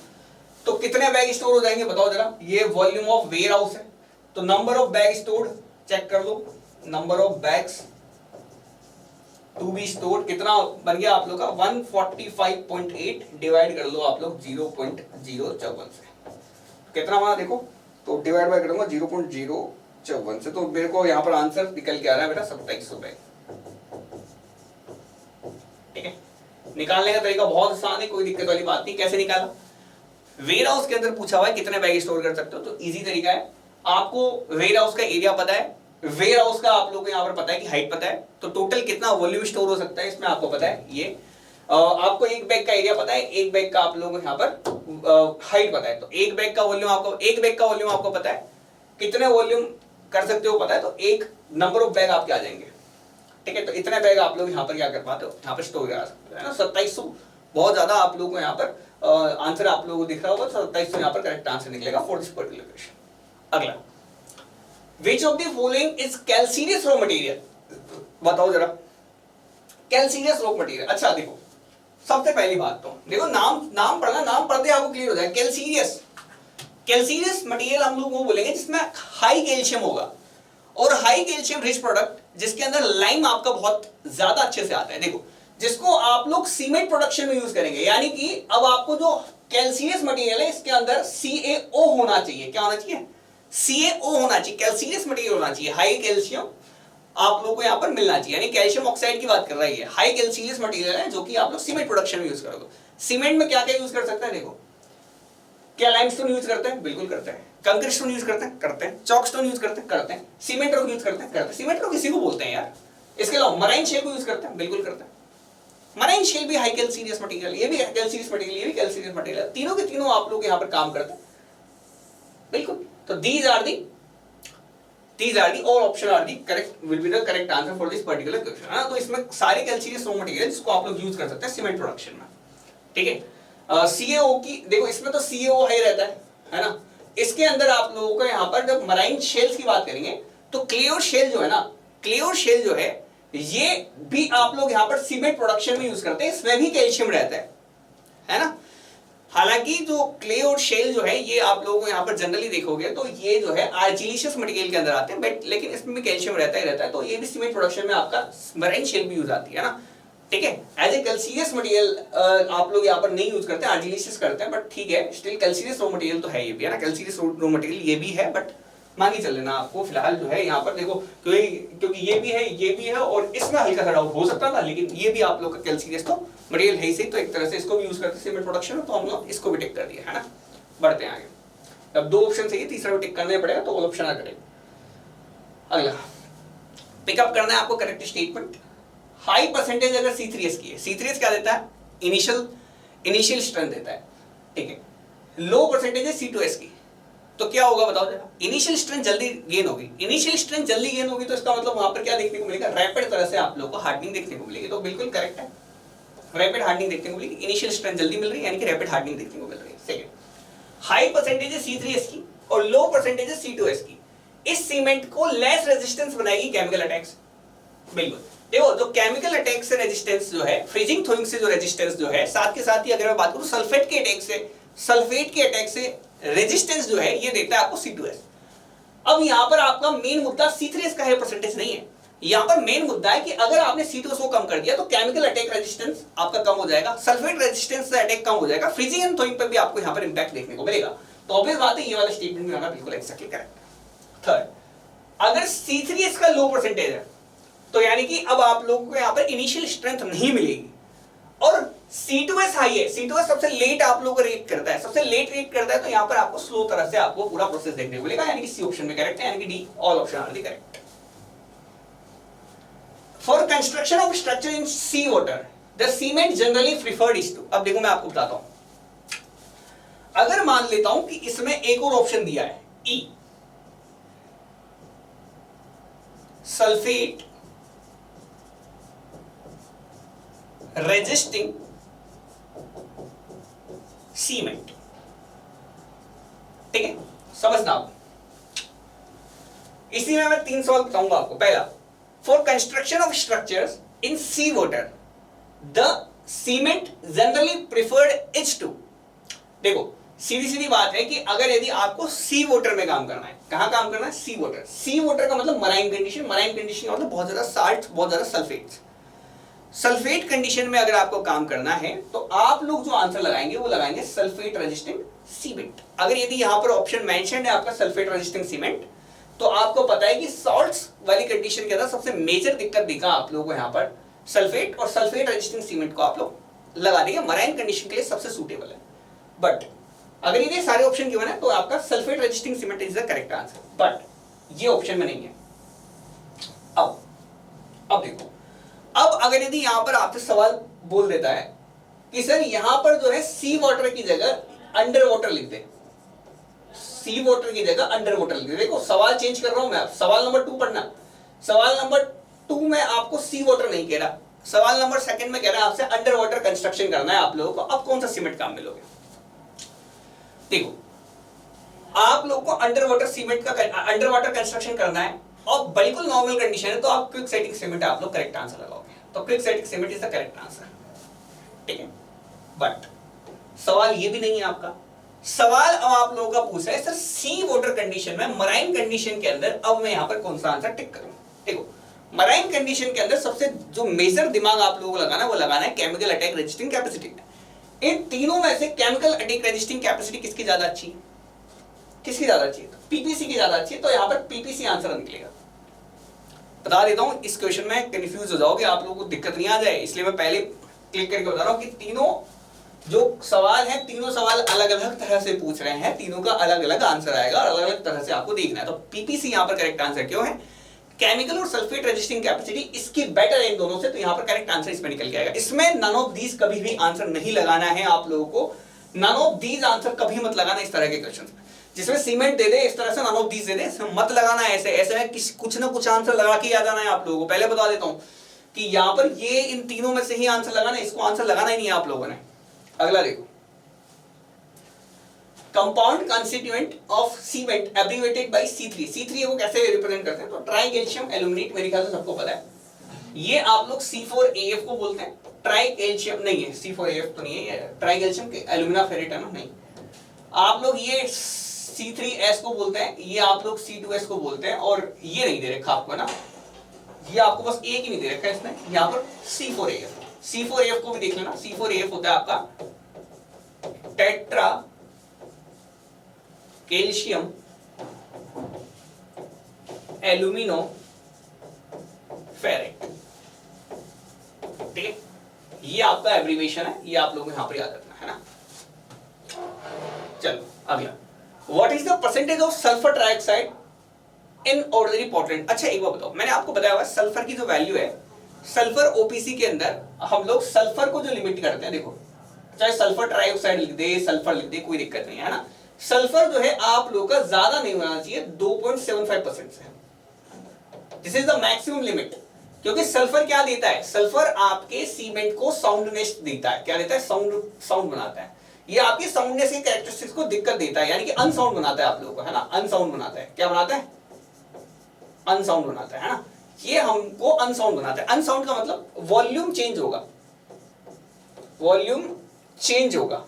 तो कितने बैग स्टोर हो जाएंगे बताओ जरा, ये वॉल्यूम ऑफ वेयर हाउस है, तो number of bag stored check कर लो, number of bags to be stored कितना बन गया आप लोग का 145.8 डिवाइड कर लो आप लोग 0.054 से, कितना बना देखो, तो डिवाइड बाय करूंगा 0.054 से, तो मेरे को यहाँ पर आंसर निकल के आ रहा है मेरा 2700 बैग, ठीक है। निकालने का तरीका बहुत आसान है, कोई दिक्कत वाली बात नहीं। कैसे निकाला, वेयर हाउस के अंदर पूछा हुआ है कितने बैग स्टोर कर सकते हो, तो इजी तरीका है, आपको वेयर हाउस का एरिया पता है, वेयर हाउस का आप लोगों को यहाँ पर पता है कि हाइट पता है, तो टोटल कितना वॉल्यूम स्टोर हो सकता है इसमें आपको पता है, ये आपको एक बैग का एरिया पता है, एक बैग का आप लोगों को यहाँ पर हाइट पता है, तो एक बैग का वॉल्यूम आपको पता है, कितने वॉल्यूम कर सकते हो पता है, तो एक नंबर ऑफ बैग आपके आ जाएंगे, ठीक है। तो इतने बैग आप लोग यहाँ पर क्या कर पाते हो, यहाँ पर स्टोर करा सकते हो, है ना। 2700 बहुत ज्यादा आप लोगों को यहाँ पर आंसर आप लोगों को दिख रहा होगा, 2700 यहाँ पर करेक्ट आंसर निकलेगा फॉर दिस पर्टिकुलर क्वेश्चन। अगला, Which of the following is calcareous raw material? बताओ जरा, calcareous raw material। अच्छा देखो, सबसे पहली बात तो देखो नाम पढ़ना, नाम पढ़ते आपको क्लियर हो जाए। कैल्सीरियस मटेरियल हम लोग वो बोलेंगे जिसमें हाई कैल्शियम होगा, और हाई कैल्शियम रिच प्रोडक्ट जिसके अंदर लाइम आपका बहुत ज्यादा अच्छे से आता है, देखो जिसको आप लोग सीमेंट प्रोडक्शन में यूज करेंगे, यानी कि अब आपको जो कैल्सीरियस मटेरियल है इसके अंदर CaO होना चाहिए, क्या होना चाहिए, CaO होना चाहिए, कैल्सीरियस मटेरियल होना चाहिए, हाई कैल्शियम आप लोगों को यहाँ पर मिलना चाहिए, यानी कैल्शियम ऑक्साइड की बात कर रहा है। ये हाई कैल्शियस मटेरियल है जो कि आप लोग सीमेंट प्रोडक्शन में यूज करोगे। सीमेंट में क्या क्या यूज कर सकते हैं देखो, क्या लाइमस्टोन यूज करते हैं? बिल्कुल करते हैं। कंक्रीट स्टोन यूज करते हैं? करते हैं। चॉक स्टोन यूज करते हैं? करते हैं। सीमेंट रॉक यूज करते हैं? करते हैं। सीमेंट रॉक किसी को बोलते हैं यार। इसके अलावा मराइन शेल को यूज करते हैं? बिल्कुल करते हैं। मराइन शेल भी हाई कैल्शियस मटेरियल, ये भी कैल्शियस मटेरियल, ये भी कैल्शियस मटेरियल, तीनों के तीनों आप लोग यहाँ पर काम करते हैं। बिल्कुल। तो these are the all option are the correct, will be the correct answer for this particular question, है ना। तो इसमें सारे कैल्शियस रॉ मटेरियल जिसको आप लोग यूज कर सकते हैं सीमेंट प्रोडक्शन में, ठीक है। CaO की देखो, इसमें तो CaO हाई रहता है ना। इसके अंदर आप लोगों को यहाँ पर जब मराइन शेल्स की बात करेंगे तो क्लेओ शेल जो है ना, क्लेओ शेल जो है ये भी आप लोग यहाँ पर सीमेंट प्रोडक्शन में यूज करते हैं, इसमें भी कैल्शियम रहता है ना। हालांकि जो क्ले और शेल जो है ये आप लोगों को यहाँ पर जनरली देखोगे तो ये जो है आर्जिलिशियस मटेरियल के अंदर आते हैं, बट लेकिन इसमें भी कैल्शियम रहता ही रहता है। तो ये भी सीमेंट प्रोडक्शन में आपका मराइन शेल भी यूज आती है ना, ठीक है। एज ए कैल्शियस मटेरियल आप लोग यहाँ पर नहीं यूज करते, आर्जिलिशियस करते हैं, बट ठीक है, स्टिल कैल्शियस रॉ मटेरियल तो है ये भी, है ना। कैल्शियस रॉ मटेरियल ये भी है, बट मान के चल लेना आपको फिलहाल जो है यहाँ पर देखो, क्योंकि ये भी है और इसमें हल्का सा डाउट हो सकता था, लेकिन ये भी आप लोग का कैल्शियस तो मटेरियल है ही सही, तो एक तरह से इसको भी यूज करते हैं सीमेंट प्रोडक्शन में, तो हम लोग इसको भी टिक कर दिया, है ना। बढ़ते हैं आगे। अब 2 ऑप्शन चाहिए, तीसरा भी टिक करना पड़ेगा, तो ऑल ऑप्शन आ करेगा। अगला पिकअप करना है आपको करेक्ट स्टेटमेंट। हाई परसेंटेज अगर C3S की है, C3S क्या देता है? इनिशियल स्ट्रेंथ देता है, ठीक है। लो परसेंटेज है C2S की, तो क्या होगा बताओ जरा? इनिशियल स्ट्रेंथ जल्दी गेन होगी। इनिशियल स्ट्रेंथ जल्दी गेन होगी तो इसका मतलब वहां पर क्या देखने को मिलेगा? रैपिड तरह से आप लोगों को हार्डनिंग देखने को मिलेगी, तो बिल्कुल करेक्ट है, रैपिड हार्डनिंग देखने को मिलेगी। इनिशियल स्ट्रेंथ जल्दी मिल रही है, यानी कि रैपिड हार्डनिंग देखने को मिल रही है। सेकंड, हाई परसेंटेज है C3S की और लो परसेंटेज है C2S की, इस सीमेंट को लेस रेजिस्टेंस बनाएगी केमिकल अटैक्स। बिल्कुल देखो, जो केमिकल अटैक से रेजिस्टेंस जो है, फ्रीजिंग थ्रोइंग से जो रेजिस्टेंस जो है, साथ के साथ ही अगर मैं बात करूं सल्फेट के अटैक से रेजिस्टेंस जो है ये देता है आपको C2S। अब यहां पर आपका मेन मुद्दा C3S का है, परसेंटेज नहीं है। यहां पर मेन मुद्दा है कि अगर आपने C2S को कम कर दिया तो केमिकल अटैक रेजिस्टेंस आपका कम हो जाएगा, सल्फेट रेजिस्टेंस से अटैक कम हो जाएगा, फ्रीजिंग एंड थ्रोइंग पर भी आपको यहां पर इंपैक्ट देखने को मिलेगा। तो ऑब्वियस बात है, ये वाला स्टेटमेंट भी होना बिल्कुल एक्जेक्टली करेक्ट। थर्ड, अगर C3S का लो परसेंटेज है तो यानी कि अब आप लोगों को यहां पर इनिशियल स्ट्रेंथ नहीं मिलेगी, और C2S हाई है, C2S सबसे लेट आप लोगों को रिएक्ट करता है, सबसे लेट रिएक्ट करता है, तो यहां पर आपको स्लो तरह से आपको पूरा प्रोसेस देखने को मिलेगा, यानी कि सी ऑप्शन में करेक्ट है, यानी कि D all option are the correct. For construction of structure in sea water the cement generally preferred is two. अब देखो मैं आपको बताता हूं, अगर मान लेता हूं कि इसमें एक और ऑप्शन दिया है ई, सल्फेट रेजिस्टिंग सीमेंट, ठीक है, समझना आप। इसी में मैं 3 सवाल बताऊंगा आपको। पहला, for construction of structures in sea water the cement generally preferred is two. देखो सीधी सीधी बात है कि अगर यदि आपको सी वाटर में काम करना है, कहां काम करना है? सी वाटर। सी वाटर का मतलब मराइन कंडीशन, मराइन कंडीशन का मतलब बहुत ज्यादा साल्ट, बहुत ज्यादा सल्फेट। सल्फेट कंडीशन में अगर आपको काम करना है तो आप लोग जो आंसर लगाएंगे वो लगाएंगे सल्फेट रेजिस्टिंग सीमेंट। अगर यदि यहां पर ऑप्शन मेंशन है आपका सल्फेट रेजिस्टिंग सीमेंट, तो आपको पता है कि सॉल्ट्स वाली कंडीशन के अंदर सबसे मेजर दिक्कत दिखा आप लोगों को यहां पर सल्फेट, और सल्फेट रेजिस्टिंग सीमेंट को आप लोग लगा देंगे, मराइन कंडीशन के लिए सबसे सूटेबल है। बट अगर ये सारे ऑप्शन गिवन है तो आपका sulphate resisting cement is the correct answer, but ये ऑप्शन में नहीं है। अब देखो, अब अगर यदि यहां पर आपसे सवाल बोल देता है कि सर यहां पर जो है सी वाटर की जगह अंडर वाटर लिख दे, सी वाटर की जगह अंडर वाटर लिख दे। देखो सवाल चेंज कर रहा हूं मैं, सवाल नंबर 2 पढ़ना। सवाल नंबर 2 में आपको सी वाटर नहीं कह रहा, सवाल नंबर 2 में कह रहा है आपसे अंडर वाटर कंस्ट्रक्शन करना है आप लोगों को। अब कौन सा सीमेंट काम में लोगे? देखो आप लोग को अंडर वाटर सीमेंट का अंडर वाटर कंस्ट्रक्शन करना है और बिल्कुल नॉर्मल कंडीशन है, तो आप क्विक सेटिंग सीमेंट आप लोग करेक्ट आंसर लगाओगे, तो quick setting cement is the correct answer, ठीक है। बट सवाल ये भी नहीं है आपका। सवाल अब आप लोगों का पूछ रहा है सर सी वाटर कंडीशन में, मराइन कंडीशन के अंदर, अब मैं यहां पर कौन सा आंसर टिक करूं? देखो मराइन कंडीशन के अंदर सबसे जो मेजर दिमाग आप लोगों को लगाना है वो लगाना है केमिकल अटैक रेजिस्टिंग कैपेसिटी। इन तीनों में से केमिकल अटैक रेजिस्टिंग कैपेसिटी किसकी ज्यादा अच्छी है? किसकी ज्यादा अच्छी है? तो पीपीसी की ज्यादा अच्छी है, तो यहां पर पीपीसी आंसर निकलेगा। बता देता हूं, इस क्वेश्चन में कंफ्यूज हो जाओगे, आप लोगों को दिक्कत नहीं आ जाए, इसलिए मैं पहले क्लिक करके बता रहा हूं कि तीनों जो सवाल हैं, तीनों सवाल अलग अलग तरह से पूछ रहे हैं, तीनों का अलग अलग आंसर आएगा, अलग अलग तरह से आपको देखना है। तो पीपीसी यहां पर करेक्ट आंसर क्यों है, केमिकल और सल्फेट रेजिस्टिंग कैपेसिटी इसकी बेटर है इन दोनों से, तो यहां पर करेक्ट आंसर इसमें निकल के आएगा। इसमें नन ऑफ दीज कभी भी आंसर नहीं लगाना है आप लोगों को, नन ऑफ दीज आंसर कभी मत लगाना इस तरह के क्वेश्चन में, जिसमें सीमेंट दे दे इस तरह से नन ऑफ दीज दे दे, इसमें मत लगाना है। ऐसे ऐसे में कुछ ना कुछ आंसर लगा के आ जाना है आप लोगों को। पहले बता देता हूं कि यहां पर ये इन तीनों में से ही आंसर लगाना है, इसको आंसर लगाना ही नहीं है आप लोगों ने। अगला देखो, compound constituent of cement abbreviated by C3। C3 को कैसे रिप्रेजेंट करते हैं, तो ट्राइकैल्शियम एल्यूमिनेट, मेरे ख्याल से सबको पता है, ये आप लोग C4AF को बोलते हैं। ट्राइकैल्शियम नहीं है, C4AF तो नहीं है, ये ट्राइकैल्शियम के एल्यूमिना फेरेट है ना, नहीं। आप लोग ये C3S को बोलते हैं, ये आप लोग C2S को बोलते हैं, और ये नहीं दे रखा आपको ना, ये आपको बस एक ही नहीं दे रखा है इसमें, यहाँ पर C4AF। C4AF को भी देख लेना, C4AF होता है आपका टेट्रा कैल्शियम एल्यूमिनो फेरेट, ठीक है, ये आपका एब्रीविएशन है, ये आप लोगों को यहां पर याद रखना है ना। चलो अगला, what is the percentage of sulphur trioxide in ordinary Portland. अच्छा एक बात बताओ, मैंने आपको बताया हुआ सल्फर की जो वैल्यू है, सल्फर ओपीसी के अंदर हम लोग सल्फर को जो लिमिट करते हैं, देखो चाहे सल्फर ट्राइऑक्साइड लिख दे, सल्फर लिख दे, कोई दिक्कत नहीं है ना। सल्फर जो है आप लोग का ज्यादा नहीं होना चाहिए, 2.75% से, this is the maximum limit. क्योंकि सल्फर क्या देता है, सल्फर आपके सीमेंट को साउंडनेस देता है, क्या देता है, साउंड बनाता है, ये आपकी साउंडनेस की कैरेक्टरिस्टिक्स को दिक्कत देता है, यानी कि अनसाउंड बनाता है आप लोगों को, है ना, अनसाउंड बनाता है, क्या बनाता है, अनसाउंड बनाता है ना, ये हमको अनसाउंड बनाता है। अनसाउंड का मतलब वॉल्यूम चेंज होगा, वॉल्यूम चेंज होगा,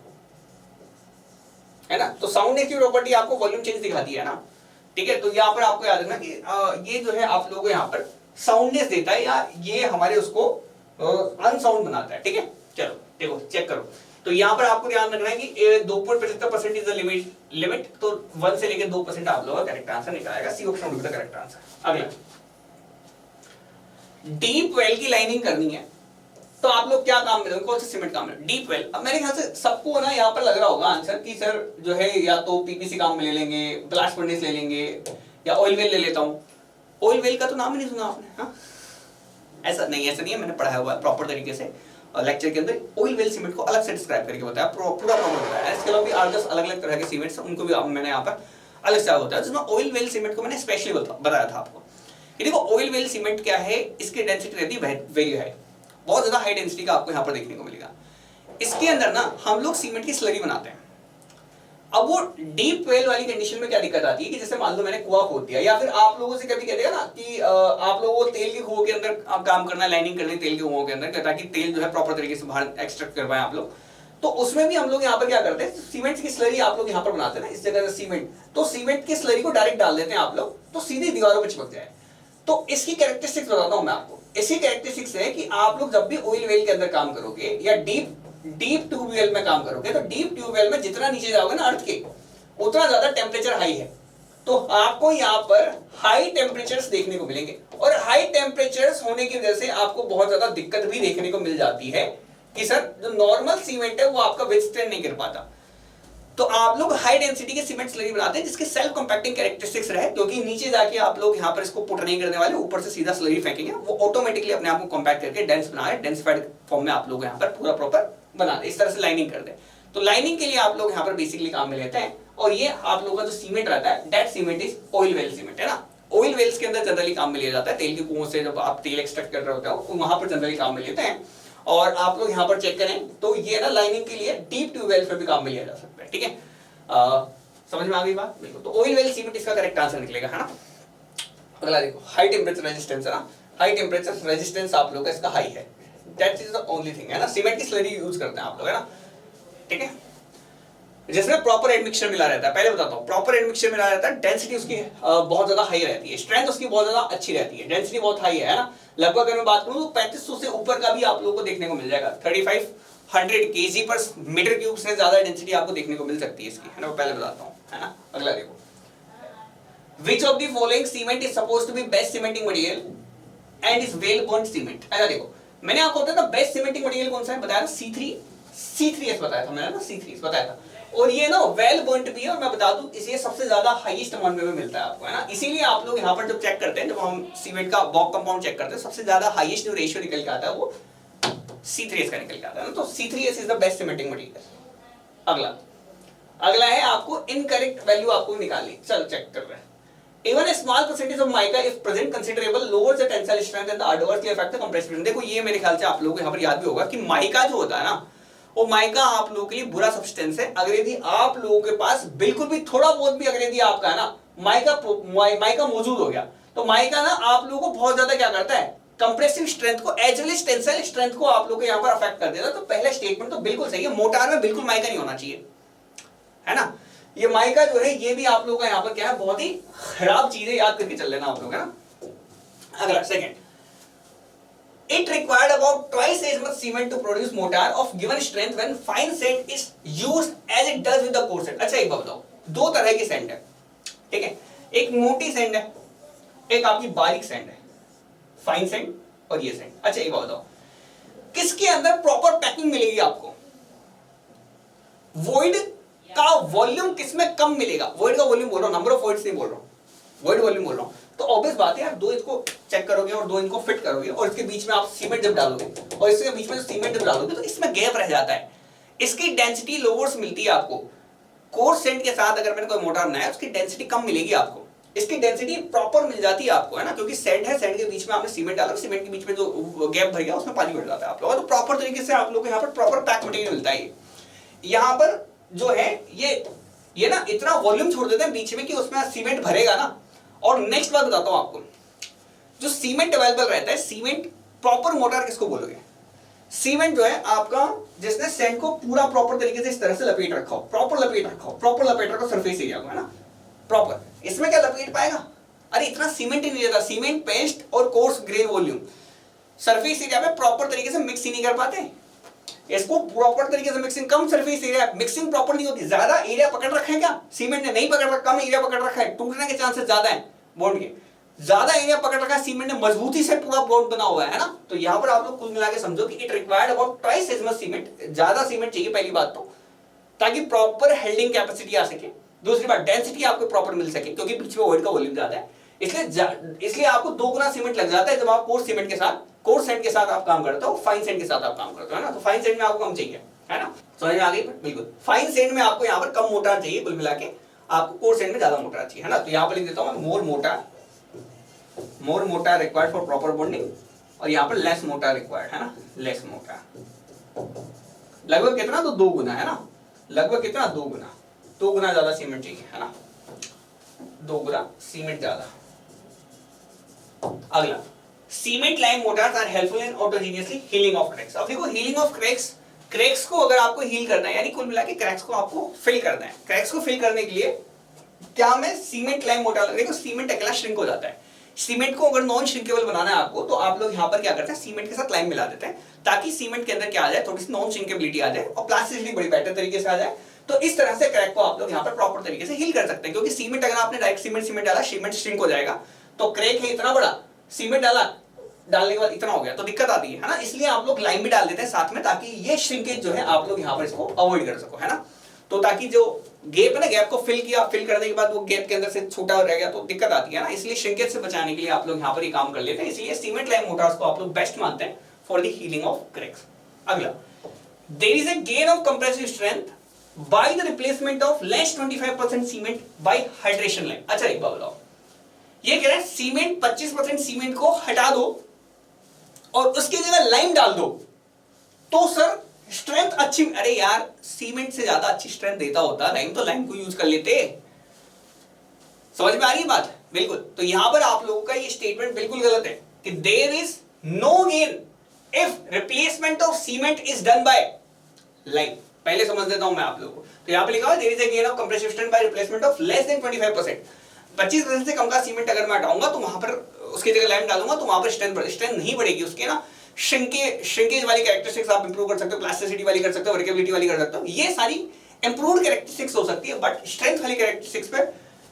है ना, तो साउंडनेस की प्रॉपर्टी आपको वॉल्यूम चेंज दिखाती है ना, ठीक है। तो यहाँ पर आपको याद रखना कि ये जो है आप लोगों को यहाँ पर साउंडनेस देता है, या ये हमारे उसको अनसाउंड बनाता है, ठीक है। चलो देखो चेक करो, तो यहाँ पर आपको ध्यान रखना है कि 2.75% इज द लिमिट, तो 1 से लेकर 2% आप लोगों का करेक्ट आंसर निकलेगा, सी ऑप्शन होगा करेक्ट आंसर। अगला, डीप वेल की लाइनिंग करनी है, तो आप लोग क्या काम करेंगे, कौन सा सीमेंट काम है, डीप वेल। अब मेरे ख्याल से सबको ना यहाँ पर लग रहा होगा आंसर कि सर जो है या तो पीपीसी काम में ले लेंगे, ब्लास्ट फर्नेस ले लेंगे, या ऑयल वेल ले लेता हूँ। ऑयल वेल का तो नाम ही नहीं सुना आपने, हाँ? ऐसा नहीं है, मैंने पढ़ाया हुआ है प्रॉपर तरीके से लेक्चर के अंदर, ऑयल वेल सीमेंट को अलग से डिस्क्राइब करके बताया, पूरा प्रॉपर बताया। इसके अलावा भी 8-10 अलग अलग तरह के सीमेंट्स, उनको भी मैंने यहाँ पर अलग से होता है, जिसमें ऑयल वेल सीमेंट को मैंने स्पेशली बताया था आपको। ये देखो ऑयल वेल सीमेंट क्या है, इसकी डेंसिटी रहती है वेरी हाई, बहुत ज्यादा हाई डेंसिटी का आपको यहाँ पर देखने को मिलेगा। इसके अंदर ना हम लोग सीमेंट की स्लरी बनाते हैं। अब वो डीप वेल वाली कंडीशन में क्या दिक्कत आती है कि जैसे मान लो मैंने कुआं खोद दिया, या फिर आप लोगों से कभी कहते हैं ना कि आप लोगों को तेल के कुओं के अंदर काम करना, लाइनिंग करनी तेल के कुओं के अंदर, ताकि तेल जो है प्रॉपर तरीके से बाहर एक्सट्रैक्ट कर पाए आप लोग। तो उसमें भी हम लोग यहाँ पर क्या करते हैं, सीमेंट की स्लरी आप लोग यहाँ पर बनाते हैं ना, इस जगह सीमेंट, तो सीमेंट की स्लरी को डायरेक्ट डाल देते हैं आप लोग, तो सीधी दीवारों पर चिपक जाए। तो इसकी कैरेक्टरिस्टिक्स बताता हूं मैं आपको। इसकी कैरेक्टरिस्टिक्स है कि आप लोग जब भी ऑयल वेल के अंदर काम करोगे या डीप ट्यूबवेल में काम करोगे, तो डीप ट्यूबवेल में जितना नीचे जाओगे ना अर्थ के, उतना ज्यादा टेम्परेचर हाई है, तो आपको यहाँ पर हाई टेम्परेचर्स देखने को मिलेंगे, और हाई टेम्परेचर्स होने की वजह से आपको बहुत ज्यादा दिक्कत भी देखने को मिल जाती है कि सर जो नॉर्मल सीमेंट है वो आपका विथस्टैंड नहीं कर पाता। तो आप लोग हाई डेंसिटी के सीमेंट स्लरी बनाते हैं जिसके सेल्फ कंपैक्टिंग कैरेक्टरिस्टिक्स रहे, क्योंकि नीचे जाके आप लोग यहाँ पर इसको पुट नहीं करने वाले, ऊपर से सीधा स्लरी फेंकेंगे, वो ऑटोमेटिकली अपने आप को कंपैक्ट करके डेंस बनाए, डेंसिफाइड फॉर्म में आप लोग यहाँ पर पूरा प्रॉपर बना दे, इस तरह से लाइनिंग कर दे। तो लाइनिंग के लिए आप लोग यहाँ पर बेसिकली काम में लेते हैं, और ये आप लोगों का जो सीमेंट रहता है that cement is oil well cement, है ना। ऑयल वेल्स के अंदर जनरली काम में लिया जाता है, तेल के कुओं से जब आप तेल एक्सट्रैक्ट कर रहे होते हो तो वहां पर जनरली काम में लेते हैं। और आप लोग यहाँ पर चेक करें तो ये ना लाइनिंग के लिए डीप ट्यूबवेल पे भी काम में लिया जा सकता है, ठीक है। समझ में आ गई बात, बिल्कुल। तो ऑयल वेल सीमेंट इसका करेक्ट आंसर निकलेगा, है ना। अगला देखो, हाई टेम्परेचर रेजिस्टेंस है ना, हाई टेम्परेचर रेजिस्टेंस आप लोग का इसका हाई है, that is the only thing, है ना। सीमेंट की स्लरी यूज करते हैं आप लोग, है ना, ठीक है, जिसमें प्रॉपर एडमिक्सचर मिला रहता है। पहले बताता हूँ, प्रॉपर एडमिक्सचर मिला रहता है, डेंसिटी उसकी बहुत ज्यादा हाई रहती है, स्ट्रेंथ उसकी बहुत ज्यादा अच्छी रहती है, डेंसिटी बहुत हाई है ना। लगभग अगर मैं बात करूँ तो 3500 से ऊपर का भी आप लोगों को देखने को मिल जाएगा, 3500 kg पर मीटर क्यूब से ज्यादा डेंसिटी आपको देखने को मिल सकती है इसकी, है ना। मैं पहले बताता हूँ, है ना। अगला देखो, Which of the following cement is supposed to be best cementing material and is well bond cement. अच्छा देखो, मैंने आपको बताया था बेस्ट सीमेंटिंग मटेरियल कौन सा है, बताया था C3S बताया था मैंने ना, C3S बताया था। और ये ना वेल बर्न्ट भी है, और मैं बता दूं इसे सबसे ज्यादा हाईएस्ट अमाउंट में मिलता है आपको, है ना। इसीलिए आप लोग यहाँ पर जब चेक करते हैं, जब हम सीमेंट का बॉक कंपाउंड चेक करते हैं, सबसे ज्यादा हाईएस्ट जो रेशियो निकल के आता है वो C3S का निकल के आता है ना। तो C3S is the best cementing material. अगला है आपको इनकरेक्ट वैल्यू आपको निकालनी, चलो चेक कर रहे हैं। Even a small percentage of mica if present considerable lowers the tensile strength and the adversely affect the compressibility। देखो ये मेरे ख्याल से आप लोगों को यहाँ पर याद भी होगा कि माइका जो होता है ना, वो माइका आप लोगों के लिए बुरा सब्सटेंस है। अगर यदि आप लोगों के पास बिल्कुल भी थोड़ा बहुत भी अगर यदि आपका है ना माइका मौजूद हो गया, तो माइका ना आप लोगों को बहुत ज्यादा क्या करता है, कंप्रेसिव स्ट्रेंथ को as well as tensile strength को आप लोगों को यहाँ पर अफेक्ट कर देता है। तो पहला स्टेटमेंट तो बिल्कुल सही है, मोटार में बिल्कुल माइका नहीं होना चाहिए, है ना। ये माइका जो है ये भी आप लोगों का यहाँ पर क्या है, बहुत ही खराब चीज है, याद करके चल लेना आप लोग, है ना। अगला second, it required about twice as much cement to produce mortar of given strength when fine sand is used as it does with the coarse sand। अच्छा एक बात बताओ, दो तरह की सैंड है, ठीक है, एक मोटी सैंड है, एक आपकी बारीक सैंड है, फाइन सैंड और ये सैंड। अच्छा एक बात बताओ, किसके अंदर प्रॉपर पैकिंग मिलेगी आपको, वॉइड का वॉल्यूम किसमें कम मिलेगा, वॉइड का वॉल्यूम बोल रहा हूं, नंबर ऑफ वॉइड्स नहीं बोल रहा हूं, वॉइड वॉल्यूम बोल रहा हूं। तो ऑब्वियस बात है यार, दो इसको चेक करोगे और दो इनको फिट करोगे और इसके बीच में आप सीमेंट जब डालोगे और इसके बीच में सीमेंट जब डालोगे तो इसमें गैप रह जाता है, इसकी डेंसिटी लोअर्स मिलती है आपको। कोर्स सैंड के साथ अगर मैंने कोई मोटार बनाया उसकी डेंसिटी कम मिलेगी आपको, इसकी डेंसिटी प्रॉपर मिल जाती है आपको, है ना, क्योंकि सैंड है, सैंड के बीच में आपने सीमेंट डाला, सीमेंट के बीच में जो गैप भर गया उसमें पानी भर जाता है आप लोग, तो प्रॉपर तरीके से आप लोग को यहाँ पर प्रॉपर पैक मटेरियल मिलता है। यहाँ पर जो है ये ना इतना वॉल्यूम छोड़ देते हैं बीच में कि उसमें सीमेंट भरेगा ना। और नेक्स्ट बात बताता हूं आपको, जो सीमेंट अवेलेबल रहता है, सीमेंट प्रॉपर मोटार किसको बोलोगे, सीमेंट जो है आपका जिसने सैंड को पूरा प्रॉपर तरीके से इस तरह से लपेट रखा हो, प्रॉपर लपेट रखा हो, प्रॉपर लपेट रखा हो सरफेस एरिया को, है ना, प्रॉपर। इसमें क्या लपेट पाएगा, अरे इतना सीमेंट ही नहीं रहता, सीमेंट पेस्ट और coarse grain volume surface area में प्रॉपर तरीके से मिक्स ही नहीं कर पाते, इसको प्रॉपर तरीके से मिक्सिंग, कम सरफेस एरिया, मिक्सिंग प्रॉपर नहीं होती, ज्यादा एरिया पकड़ रखा है क्या सीमेंट ने, नहीं पकड़ रखा, कम एरिया पकड़ रखा है, टूटने के चांसेस ज्यादा है बॉन्ड के, ज्यादा एरिया पकड़ रखा है सीमेंट ने, मजबूती से पूरा बॉन्ड बना हुआ है ना। तो यहाँ पर आप लोग कुल मिला के समझो कि it required about twice as much cement, ज्यादा सीमेंट चाहिए पहली बात तो, ताकि प्रॉपर हेल्डिंग कैपेसिटी आ सके, दूसरी बात डेंसिटी आपको प्रॉपर मिल सके, क्योंकि बीच में वॉइड का वॉल्यूम ज्यादा है, इसलिए आपको 2 गुना सीमेंट लग जाता है जब आप कोर्स सीमेंट के साथ, कोर्स सैंड के साथ आप काम करते हो, फाइन सैंड के साथ आप काम करते हो, है ना। तो फाइन सैंड में आपको कम चाहिए, है ना, समझ में आ गई, बिल्कुल। फाइन सैंड में आपको यहाँ पर कम मोटार चाहिए, कुल मिला के आपको कोर्स सैंड में ज्यादा मोटार चाहिए, है ना। तो यहाँ पर लिख देता हूँ more mortar required for proper bonding, और यहाँ पर लेस मोटार रिक्वायर्ड, है ना, लेस मोटार। लगभग कितना, तो 2 गुना, है ना, लगभग कितना, 2 गुना ज्यादा सीमेंट चाहिए, है ना, 2 गुना सीमेंट ज्यादा। अगला, cement lime mortars are helpful in autogenously healing of cracks. अब देखो हीलिंग ऑफ क्रैक्स को अगर आपको हील करना है, यानी कुल मिला के क्रैक्स को आपको फिल करना है, क्रैक्स को फिल करने के लिए क्या मैं सीमेंट लाइम मोटार, देखो सीमेंट अकेला श्रिंक हो जाता है, सीमेंट को अगर नॉन श्रिंकेबल बनाना है आपको, तो आप लोग यहाँ पर क्या करते हैं, सीमेंट के साथ लाइम मिला देते हैं, ताकि सीमेंट के अंदर क्या आ जाए, थोड़ी सी नॉन श्रिंकेबिलिटी आ जाए और प्लास्टिसिटी बड़ी बेटर तरीके से आ जाए। तो इस तरह से क्रैक को आप लोग यहाँ पर प्रॉपर तरीके से हील कर सकते हैं, क्योंकि सीमेंट अगर आपने डायरेक्ट सीमेंट डाला, सीमेंट श्रिंक हो जाएगा, तो क्रैक है इतना बड़ा, सीमेंट डालने के बाद इतना हो गया, तो दिक्कत आती है ना। इसलिए आप लोग लाइम भी डाल देते हैं साथ में, ताकि ये श्रिंकेज जो है आप लोग यहाँ पर इसको अवॉइड कर सको, है ना। तो ताकि जो गैप है ना, गैप को फिल करने के बाद वो गैप के अंदर से छोटा रह गया तो दिक्कत आती है ना, इसलिए श्रिंकेज से बचाने के लिए आप लोग यहाँ पर ये काम कर लेते हैं। इसलिए सीमेंट लाइम मोटार्स को आप लोग बेस्ट मानते हैं for the healing of cracks. अगला, there is a gain of compressive strength by the replacement of less 25% cement by hydration lime. अच्छा एक बात बताओ, ये कह रहा है सीमेंट 25% सीमेंट को हटा दो और उसकी जगह लाइम डाल दो, तो सर स्ट्रेंथ अच्छी, अरे यार सीमेंट से ज्यादा अच्छी स्ट्रेंथ देता होता लाइम, तो लाइम को यूज कर लेते। समझ में आ रही है बात, बिल्कुल। तो यहां पर आप लोगों का ये स्टेटमेंट बिल्कुल गलत है कि there is no gain if replacement of cement is done by lime. पहले समझ देता हूं मैं आप लोगों को, तो यहां पे लिखा हुआ there is a gain of compressive strength by replacement of less than 25%। 25% से कम का सीमेंट अगर मैं हटाऊंगा तो वहां पर उसकी जगह लाइम डालूंगा तो वहां पर स्ट्रेंथ नहीं बढ़ेगी उसके ना, श्रिंकेज वाली कैरेक्टरिस्टिक्स आप इंप्रूव कर सकते हो, प्लास्टिसिटी वाली कर सकते हो, वर्केबिलिटी वाली कर सकते हो, ये सारी इंप्रूव्ड कैरेक्टरिस्टिक्स हो सकती है, बट स्ट्रेंथ वाली कैरेक्टरिस्टिक्स पे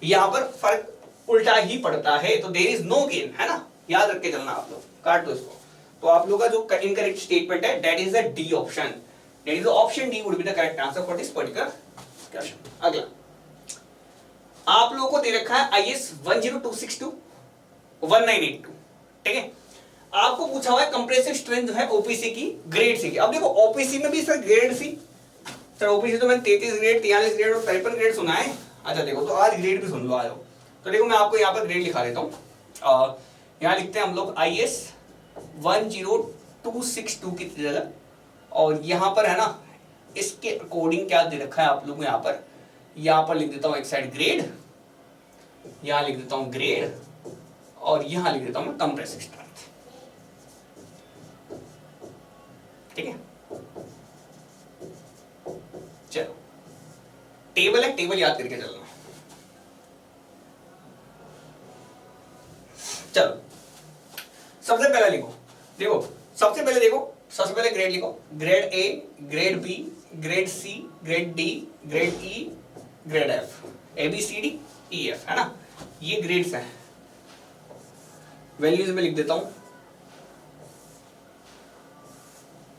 यहां पर फर्क उल्टा ही पड़ता है। तो देयर इज नो गेन, है ना, याद रख के चलना आप लोग, काट दो इसको। तो आप लोग का जो इनकरेक्ट स्टेटमेंट है that is the D option, that is the option D would be the correct answer for this particular question. अगला आप लोगों को दे रखा है आईएस 10262 1982, ठीक है। आपको पूछा हुआ है कंप्रेसिव स्ट्रेंथ जो है ओपीसी की ग्रेड सी की। अब देखो ओपीसी में भी sir grade C, sir OPC तो मैंने 33 ग्रेड 43 ग्रेड और 53 ग्रेड सुना है। अच्छा देखो तो आज ग्रेड भी सुन लो, आ जाओ। तो देखो मैं आपको यहाँ पर ग्रेड लिखा देता हूँ। यहाँ लिखते हैं हम लोग आईएस 10262 की जगह, और यहाँ पर है ना इसके अकॉर्डिंग क्या दे रखा है आप लोग को, यहाँ पर लिख देता हूँ एक साइड ग्रेड, यहाँ लिख देता हूँ ग्रेड, और यहाँ लिख देता हूँ मैं कंप्रेसिव स्ट्रेंथ, ठीक है। चलो टेबल है, टेबल याद करके चलना। चलो सबसे पहले लिखो, देखो सबसे पहले देखो, सबसे पहले ग्रेड लिखो, grade A, grade B, grade C, grade D, grade E, grade F, A B C D E F, है ना, ये ग्रेड्स हैं। वैल्यूज में लिख देता हूं।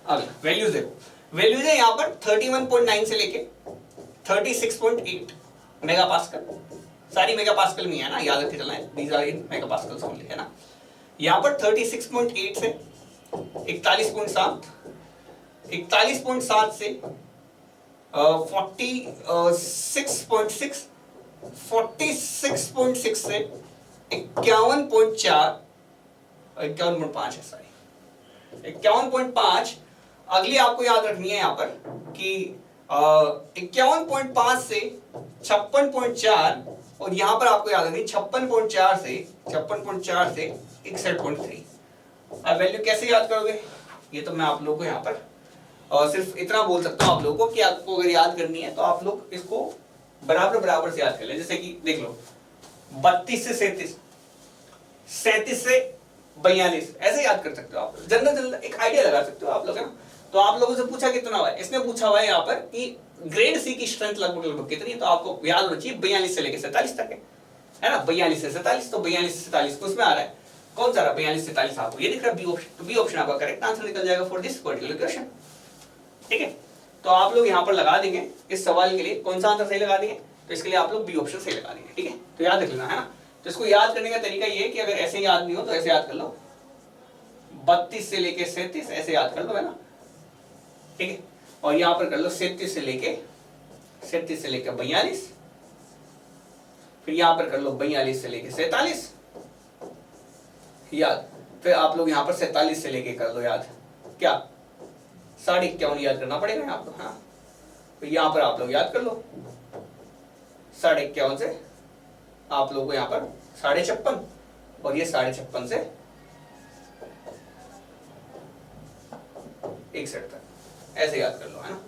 अगला वैल्यूज देखो, वैल्यूज है यहां पर 31.9 से लेके 36.8 मेगा पास्कल, सारी मेगा पास्कल में है ना, याद रखते चलना है, these are in mega pascal only, है ना। यहां पर 36.8 से 41.7, 41.7 से 46.6, 46.6 से 51.4, 51.5 है सॉरी, 51.5। अगली आपको याद रखनी है यहाँ पर कि 51.5 से 56.4, और यहाँ पर आपको याद रखनी 56.4 से 61.3। अब वैल्यू कैसे याद करोगे, ये तो मैं आप लोगों को यहाँ पर सिर्फ इतना बोल सकता हूँ आप लोगों को कि आपको अगर याद करनी है तो आप लोग इसको बराबर बराबर से याद कर ले। जैसे कि देख लो 32 से 37, 37 से 42, ऐसे याद कर सकते हो आप, जनरल एक आइडिया लगा सकते हो आप लोग, है ना। तो आप लोगों से पूछा कितना हुआ है, इसने पूछा हुआ है यहाँ पर कि ग्रेड सी की स्ट्रेंथ लगभग कितनी है, तो आपको याद होना चाहिए 42 से लेकर 47 तक है ना, 42 से 47, तो 42 से 47 को उसमें आ रहा है, कौन सा रहा 42 से 47 आपको ये दिख रहा है बी ऑप्शन, तो बी ऑप्शन आपका करेक्ट आंसर निकल जाएगा फॉर दिस पर्टिकुलर क्वेश्चन, ठीक है। तो आप लोग यहाँ पर लगा देंगे इस सवाल के लिए कौन सा आंसर सही लगा देंगे, तो इसके लिए आप लोग बी ऑप्शन सही लगा देंगे, ठीक है। तो याद रख लेना, है ना। तो इसको याद करने का तरीका ये है कि अगर ऐसे याद नहीं हो तो ऐसे याद कर लो, 32 से लेके 37 ऐसे याद कर लो, है ना, ठीक है। और यहाँ पर कर लो 37 से लेके 42, फिर यहाँ पर कर लो 42 से लेके 47 याद, फिर आप लोग यहाँ पर 47 से लेके कर लो याद, क्या 51.5 याद करना पड़ेगा यहाँ पर, हाँ। तो यहाँ पर आप लोग याद कर लो 51.5 से आप लोग को यहाँ पर 56.5, और ये 56.5 से 61 तक, ऐसे याद कर लो, है ना।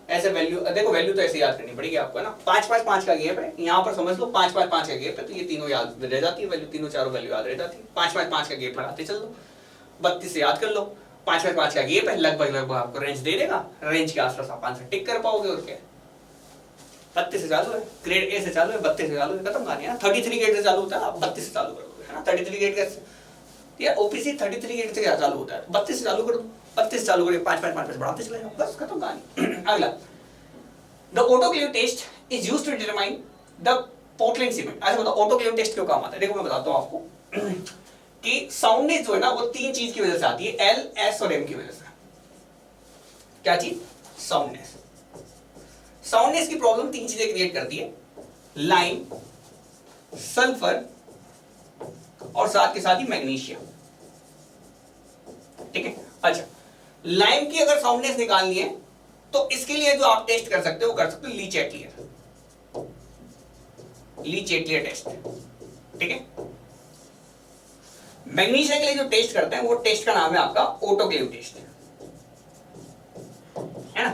ऐसे वैल्यू देखो, वैल्यू तो ऐसे याद करनी पड़ेगी आपको, है ना। 5-5-5 का गैप है यहाँ पर, समझ लो 5-5-5 का गैप है, तो ये तीनों याद रह जाती है वैल्यू, तीनों चारों वैल्यू याद रह जाती है। 5-5-5 का गैप लगाते चल लो, 32 से याद कर लो, 5-5-5 का गैप है, लगभग आपको रेंज दे देगा, रेंज के आसपास आप आंसर टिक कर पाओगे, और क्या 32 से चालू है, ग्रेड ए से चालू है, 32 से चालू है, खत्म कहानी है ना। 33 ग्रेड से चालू होता है, आप 32 से चालू करोगे, है ना। 33 ग्रेड का यार ओपीसी 33 ग्रेड से चालू होता है, 32 से चालू कर दो, 32 से चालू करिए, 5-5-5 बढ़ाते चले जाओ, बस खत्म कहानी। अगला the autoclave test is used to determine the Portland cement. अच्छा बताओ ऑटोक्लेव टेस्ट क्यों काम आता है, देखो मैं बताता हूँ आपको कि साउंडनेस जो है ना वो 3 चीज की वजह से आती है, एल, एस और एम की वजह से। क्या चीज, साउंडनेस। साउंडनेस की प्रॉब्लम 3 चीजें क्रिएट करती है, लाइम, सल्फर और साथ के साथ ही मैग्नीशियम, ठीक है। अच्छा लाइम की अगर साउंडनेस निकालनी है तो इसके लिए जो आप टेस्ट कर सकते हो वो कर सकते हो ली चैटलियर टेस्ट, ठीक है। मैग्नीशियम के लिए जो टेस्ट करते हैं वो टेस्ट का नाम है आपका ऑटोक्लेव टेस्ट, है ना।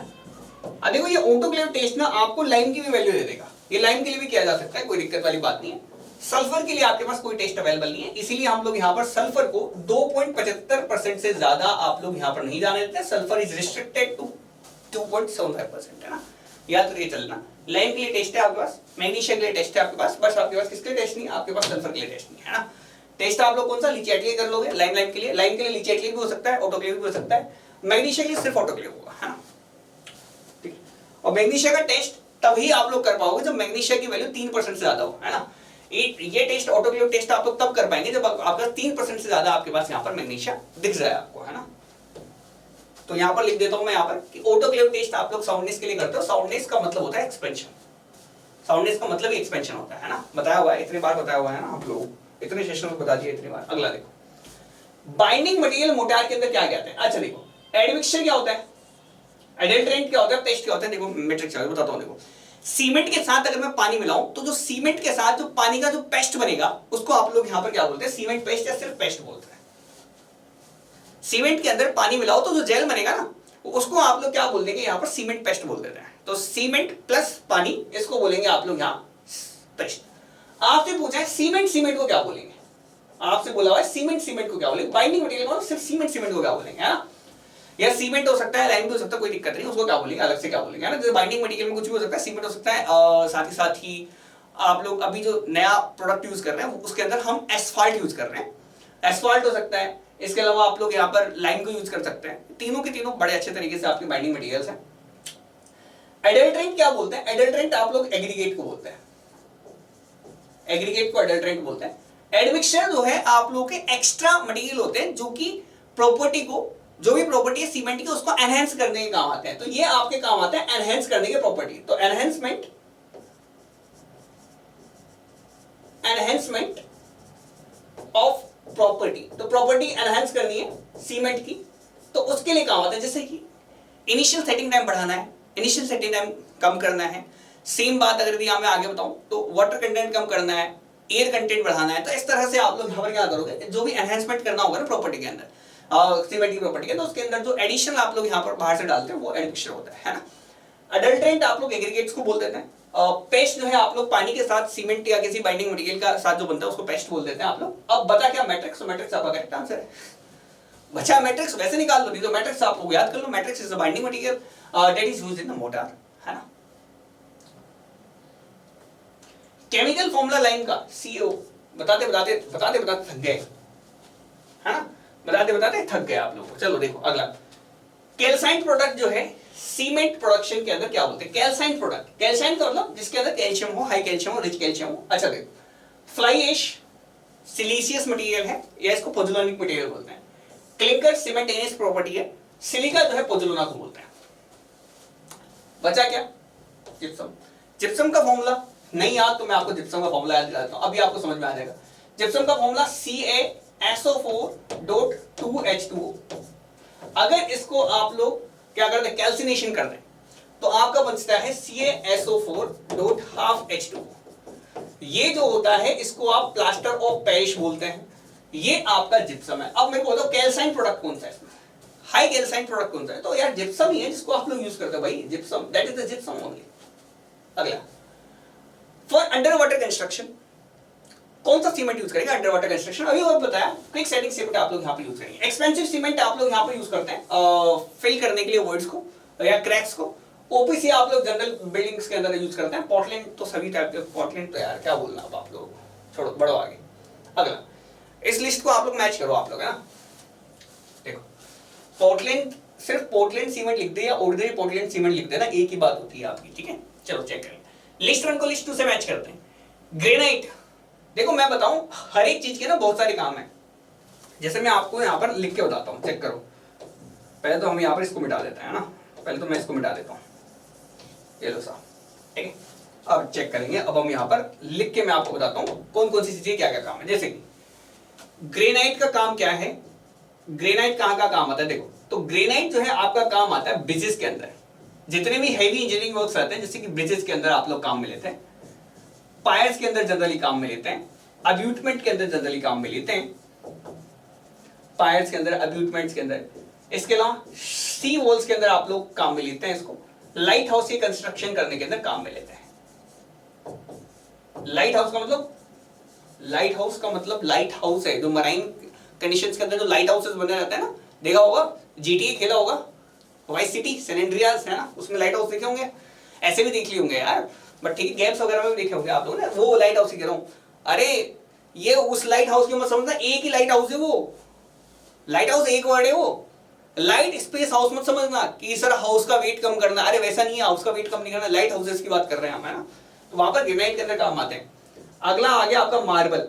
अब देखो ये ऑटोक्लेव टेस्ट ना आपको लाइम की भी वैल्यू दे देगा, ये लाइम के लिए भी किया जा सकता है, कोई दिक्कत वाली बात नहीं है। सल्फर के लिए आपके पास कोई टेस्ट अवेलेबल नहीं है, इसीलिए हम लोग यहाँ पर सल्फर को 2.75% से ज्यादा आप लोग यहाँ पर नहीं जाने देते। सल्फर इज रिस्ट्रिक्टेड टू 2.75%, है ना, याद करके चलना। लाइम के लिए टेस्ट है आपके पास, मैग्नीशियम के लिए टेस्ट है आपके पास, बस आपके पास किसके लिए टेस्ट नहीं, आपके पास सल्फर के लिए टेस्ट नहीं है ना। टेस्ट आप लोग कौन सा लिचिएटली कर लोगे, लाइम के लिए लिचिएटली भी हो सकता है, ऑटोक्लेव भी हो सकता है। मैग्नीशिया के लिए सिर्फ ऑटोक्लेव होगा, है ना, ठीक। और मैग्नीशिया का टेस्ट तभी आप लोग कर पाओगे जब मैग्नीशिया की वैल्यू 3% से ज्यादा हो, है ना। ये टेस्ट ऑटोक्लेव टेस्ट आप लोग तब कर पाएंगे जब आपका 3% से ज्यादा आपके पास यहाँ पर मैग्नीशिया दिख जाए आपको, है ना। तो यहाँ पर लिख देता हूं मैं यहाँ पर कि ऑटोक्लेव टेस्ट आप लोग साउंडनेस के लिए करते हो। साउंडनेस का मतलब होता है एक्सपेंशन, साउंडनेस का मतलब ही एक्सपेंशन होता है ना, बताया हुआ है, इतनी बार बताया हुआ है ना आप लोगों, इतने सेशन में बता दिया इतनी बार। अगला देखो, बाइंडिंग मटेरियल मोटार के अंदर क्या क्या है। अच्छा देखो, एडमिक्सचर क्या होता है, एडल्ट्रेंट क्या होता है, पेस्ट क्या होता है। देखो मैट्रिक्स बताता हूं। देखो सीमेंट के साथ अगर मैं पानी मिलाऊं तो जो सीमेंट के साथ जो पानी का जो पेस्ट बनेगा उसको आप लोग यहां पर क्या बोलते हैं, सीमेंट पेस्ट या सिर्फ पेस्ट बोलते हैं। सीमेंट के अंदर पानी मिलाओ तो जो जेल बनेगा ना उसको आप लोग क्या बोल देंगे, यहां पर सीमेंट पेस्ट बोल देते हैं। तो सीमेंट प्लस पानी इसको बोलेंगे आप लोग यहां पेस्ट। आपसे पूछा है सीमेंट को क्या बोलेंगे, आपसे बोला हुआ है सीमेंट को क्या बोलेंगे। बाइंडिंग मटेरियल को सिर्फ सीमेंट को क्या बोलेंगे, है ना। या सीमेंट हो सकता है, लाइम भी हो सकता है, कोई दिक्कत नहीं, उसको क्या बोलेंगे अलग से क्या बोलेंगे, है ना। जैसे बाइंडिंग मटेरियल में कुछ भी हो सकता है, सीमेंट हो सकता है। साथ ही आप लोग अभी जो नया प्रोडक्ट यूज कर रहे हैं उसके अंदर हम एस्फाल्ट यूज कर रहे हैं, एस्फाल्ट हो सकता है। इसके अलावा आप लोग यहाँ पर लाइम को यूज कर सकते हैं। तीनों के तीनों बड़े अच्छे तरीके से आपके बाइंडिंग मटेरियल्स हैं। एडल्ट्रेंट क्या बोलते हैं, एडल्ट्रेंट आप लोग एग्रीगेट को बोलते हैं, एग्रीगेट को एडल्ट्रेंट बोलते हैं। एडमिक्सचर जो है आप लोग के एक्स्ट्रा मटेरियल होते हैं जो कि प्रॉपर्टी को, जो भी प्रॉपर्टी है सीमेंट की उसको एनहेंस करने के काम आते हैं। तो ये आपके काम आते हैं एनहेंस करने के प्रॉपर्टी। तो एनहेंसमेंट ऑफ प्रॉपर्टी, तो प्रॉपर्टी एनहेंस करनी है सीमेंट की तो उसके लिए काम आता है। जैसे कि इनिशियल सेटिंग टाइम बढ़ाना है, इनिशियल सेटिंग टाइम कम करना है। सेम बात अगर मैं आगे बताऊं तो वाटर कंटेंट कम करना है, एयर कंटेंट बढ़ाना है। तो इस तरह से आप लोग यहाँ पर क्या करोगे, जो भी एनहेंसमेंट करना होगा ना प्रॉपर्टी के अंदर, सीमेंट की प्रॉपर्टी के, तो उसके अंदर जो एडिशनल आप लोग यहाँ पर बाहर से डालते हैं वो एडमिक्सचर होता है ना। अडल्ट्रेंट आप लोग एग्रीगेट्स को बोल देते हैं। पेस्ट जो है आप लोग पानी के साथ सीमेंट या किसी बाइंडिंग मटेरियल का साथ जो बनता है उसको पेस्ट बोल देते हैं आप लोग। अब बता क्या मैट्रिक्स, तो मैट्रिक्स आपका करेक्ट आंसर है। बचा मैट्रिक्स वैसे निकाल लो, नहीं तो मैट्रिक्स आप लोग याद कर लो। Matrix is the binding material that is used in the mortar, है ना। केमिकल फॉर्मूला लाइन का CO बताते थक गए, है ना, बताते थक गए आप लोग। चलो देखो अगला, कैल्साइन प्रोडक्ट जो है सीमेंट प्रोडक्शन के अंदर क्या बोलते हैं, कैल्साइन प्रोडक्ट। कैल्साइन का मतलब जिसके अंदर कैल्शियम हो, हाई कैल्शियम हो, रिच कैल्शियम हो। अच्छा देखो, फ्लाई ऐश सिलिशियस मटेरियल है या इसको पोज़ोलानिक मटेरियल बोलते हैं। क्लिंकर सीमेंटेनियस प्रॉपर्टी है। सिलिका जो है पोज़ोलाना को बोलते हैं। बचा क्या, जिप्सम। जिप्सम का फॉर्मूला नहीं याद तो मैं आपको जिप्सम का फॉर्मूला याद दिलाता हूं, अभी आपको समझ में आ जाएगा। जिप्सम का फॉर्मूला CaSO4.2H2O। अगर इसको आप लोग क्या करते हैं, कैल्सिनेशन कर दें तो आपका बचता है CaSO4.12H2O। ये जो होता है इसको आप प्लास्टर ऑफ पेरिस बोलते हैं। ये आपका जिप्सम है। अब मेरे को बताओ कैल्साइन प्रोडक्ट कौन सा है इसमें, हाई कैल्साइन प्रोडक्ट कौन सा है, तो यार जिप्सम ही है जिसको आप लोग यूज करते हैं भाई, gypsum, that is the gypsum only. अगला, फॉर अंडर वाटर कंस्ट्रक्शन कौन सा सीमेंट यूज करेंगे अंडर वाटर कंस्ट्रक्शन, अभी वो बताया। क्विक सेटिंग सीमेंट आप लोग यहाँ पे यूज करेंगे। एक्सपेंसिव सीमेंट आप लोग यहाँ पे यूज करते हैं फिल करने के लिए वर्ड्स को या क्रैक्स को। ओपीसी आप लोग जनरल बिल्डिंग्स के अंदर यूज करते हैं। पोर्टलैंड तो सभी टाइप के, पोर्टलैंड तो यार क्या बोलना, अब आप लोग छोड़ो, बढ़ो आगे। अगला, इस लिस्ट को आप लोग मैच करो आप लोग, है ना। देखो पोर्टलैंड, सिर्फ पोर्टलैंड सीमेंट लिख दे या ऑर्डिनरी पोर्टलैंड सीमेंट लिख देना, एक ही बात होती है आपकी, ठीक है। चलो चेक करें, लिस्ट 1 को लिस्ट 2 से मैच करते हैं। ग्रेनाइट, देखो मैं बताऊं हर एक चीज के ना बहुत सारे काम है। जैसे मैं आपको यहाँ पर लिख के बताता हूँ, चेक करो। पहले तो हम यहाँ पर इसको मिटा देते हैं ना, पहले तो मैं इसको मिटा देता हूँ, ये लो साहब, ठीक है। अब चेक करेंगे, अब हम यहाँ पर लिख के मैं आपको बताता हूँ कौन कौन सी चीजें क्या क्या काम है। जैसे कि ग्रेनाइट का काम क्या है, ग्रेनाइट कहाँ का काम आता है, देखो तो ग्रेनाइट जो है आपका काम आता है ब्रिजेस के अंदर। जितने भी हैवी इंजीनियरिंग वर्क्स रहते हैं, जैसे कि ब्रिजेस के अंदर आप लोग काम में लेते हैं, पायर्स के अंदर जनरली काम में लेते हैं, अब्यूटमेंट के अंदर जनरली काम में लेते हैं, पायर्स के अंदर, अब्यूटमेंट्स के अंदर। इसके अलावा सी वॉल्स के अंदर आप लोग काम में लेते हैं इसको। लाइट हाउस की कंस्ट्रक्शन करने के अंदर काम में लेते हैं। लाइट हाउस का मतलब, लाइट हाउस का मतलब लाइट हाउस है जो मराइन कंडीशंस के अंदर जो लाइट हाउसेस बने रहते हैं ना, देखा होगा, जीटीए खेला होगा, वाइस सिटी, सैन एंड्रियास है ना, उसमें लाइट हाउस देखे होंगे, ऐसे भी देख लिए होंगे यार, बट ठीक है गेम्स वगैरह में भी देखे होंगे आप लोग ना, वो लाइट हाउस ही कह रहा हूँ। अरे ये उस लाइट हाउस की मत समझना, एक ही लाइट हाउस है वो, लाइट हाउस एक वर्ड है वो। लाइट स्पेस हाउस मत समझना कि सर हाउस का वेट कम करना, अरे वैसा नहीं है, हाउस का वेट कम नहीं करना, लाइट हाउसेस की बात कर रहे हैं हम, है ना। तो वहां पर ग्रेनाइट के अंदर काम आते हैं। अगला आ गया आपका मार्बल।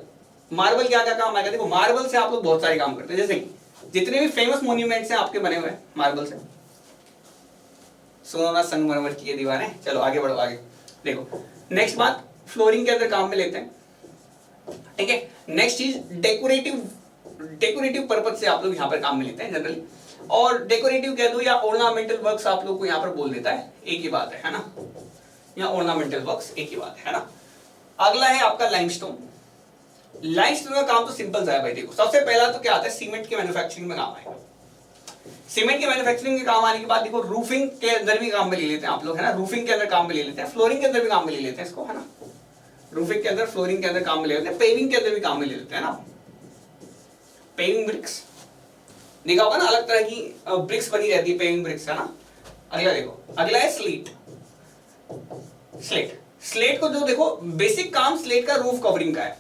मार्बल क्या क्या काम आएगा, देखो मार्बल से आप लोग बहुत सारे काम करते हैं, जैसे कि जितने भी फेमस मॉन्यूमेंट्स हैं आपके बने हुए हैं मार्बल से, सोना संगमरमर की ये दीवारें। चलो आगे बढ़ो, आगे देखो। नेक्स्ट बात फ्लोरिंग के अंदर काम में लेते हैं, ठीक है। नेक्स्ट चीज डेकोरेटिव पर्पज से आप लोग यहाँ पर काम में लेते हैं जनरली, और डेकोरेटिव कह दो या ऑर्नामेंटल वर्क्स आप लोग को यहाँ पर बोल देता है, एक ही बात है ना, या ऑर्नामेंटल वर्क्स एक ही बात है ना। अगला है आपका लाइमस्टोन। लाइमस्टोन का काम तो सिंपल सा है भाई, देखो सबसे पहला तो क्या आता है, सीमेंट की मैन्युफैक्चरिंग में काम आएगा। सीमेंट की मैन्युफैक्चरिंग के काम आने के बाद देखो रूफिंग के अंदर भी काम में ले लेते हैं आप लोग, है ना, रूफिंग के अंदर काम में ले लेते हैं, फ्लोरिंग के अंदर भी काम में ले लेते हैं इसको, है ना, रूफिंग के अंदर फ्लोरिंग के अंदर काम में ले लेते हैं, पेविंग के अंदर भी काम में ले लेते हैं ना, पेविंग ब्रिक्स देखा होगा ना, अलग तरह की ब्रिक्स बनी रहती है पेविंग ब्रिक्स, है ना। अगला देखो, अगला है स्लेट। स्लेट को जो देखो बेसिक काम स्लेट का रूफ कवरिंग का है।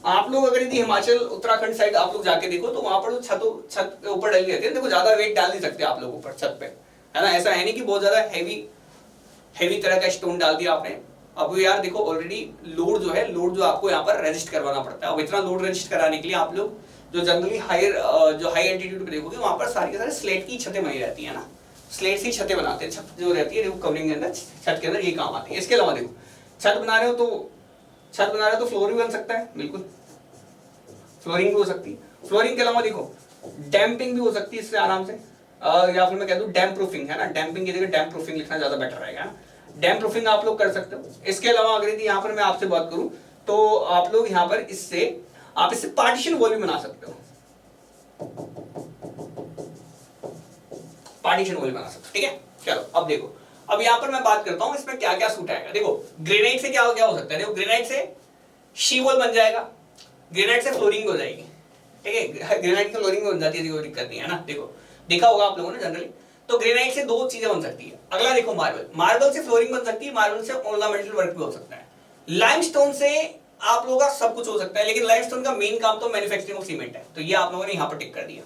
आप लोग अगर यदि हिमाचल उत्तराखंड साइड आप लोग जाके देखो तो वहां पर छत के ऊपर डली रहती है, देखो ज्यादा वेट डाल नहीं सकते आप लोग ऊपर छत पे, है ना। ऐसा है नहीं कि बहुत ज्यादा हैवी तरह का स्टोन डाल दिया आपने। अब यार देखो ऑलरेडी लोड जो आपको यहाँ पर रजिस्ट करवाना पड़ता है। अब इतना लोड रजिस्ट कराने के लिए आप लोग जो जनरली हाई एल्टीट्यूड पे देखोगे वहां पर सारी के सारे स्लेट की छतें बनी रहती है ना, स्लेट से छतें बनाते हैं, छत जो रहती है देखो कवरिंग के अंदर, छत के अंदर ये काम आती है। इसके अलावा देखो छत बना रहे हो तो फ्लोर भी बन सकता है, बिल्कुल फ्लोरिंग भी हो सकती है। फ्लोरिंग के अलावा देखो डैम्पिंग भी हो सकती है इससे आराम से, या फिर मैं कह दूं डैम्प प्रूफिंग, है ना, डैम्पिंग की जगह डैम्प प्रूफिंग लिखना ज्यादा बेटर रहेगा, डैम्प प्रूफिंग आप लोग कर सकते हो। इसके अलावा अगर यदि यहाँ पर मैं आपसे बात करूं तो आप लोग यहाँ पर इससे पार्टीशन वॉल भी बना सकते हो, पार्टीशन वॉल बना सकते हो, ठीक है। चलो अब देखो, अब यहाँ पर मैं बात करता हूँ इसमें क्या क्या सूट आएगा। देखो ग्रेनाइट से क्या हो सकता है, देखो ग्रेनाइट से शी वॉल बन जाएगा, ग्रेनाइट से फ्लोरिंग हो जाएगी, ठीक है, ग्रेनाइट की फ्लोरिंग बन जाती है, कोई दिक्कत नहीं है ना। देखो देखा होगा आप लोगों ने जनरली, तो ग्रेनाइट से दो चीजें बन सकती है। अगला देखो मार्बल से फ्लोरिंग बन सकती है, मार्बल से ऑर्नामेंटल वर्क भी हो सकता है। लाइमस्टोन से आप लोगों का सब कुछ हो सकता है, लेकिन लाइमस्टोन का मेन काम तो मैन्युफैक्चरिंग ऑफ सीमेंट है, तो ये आप लोगों ने यहाँ पर टिक कर दिया।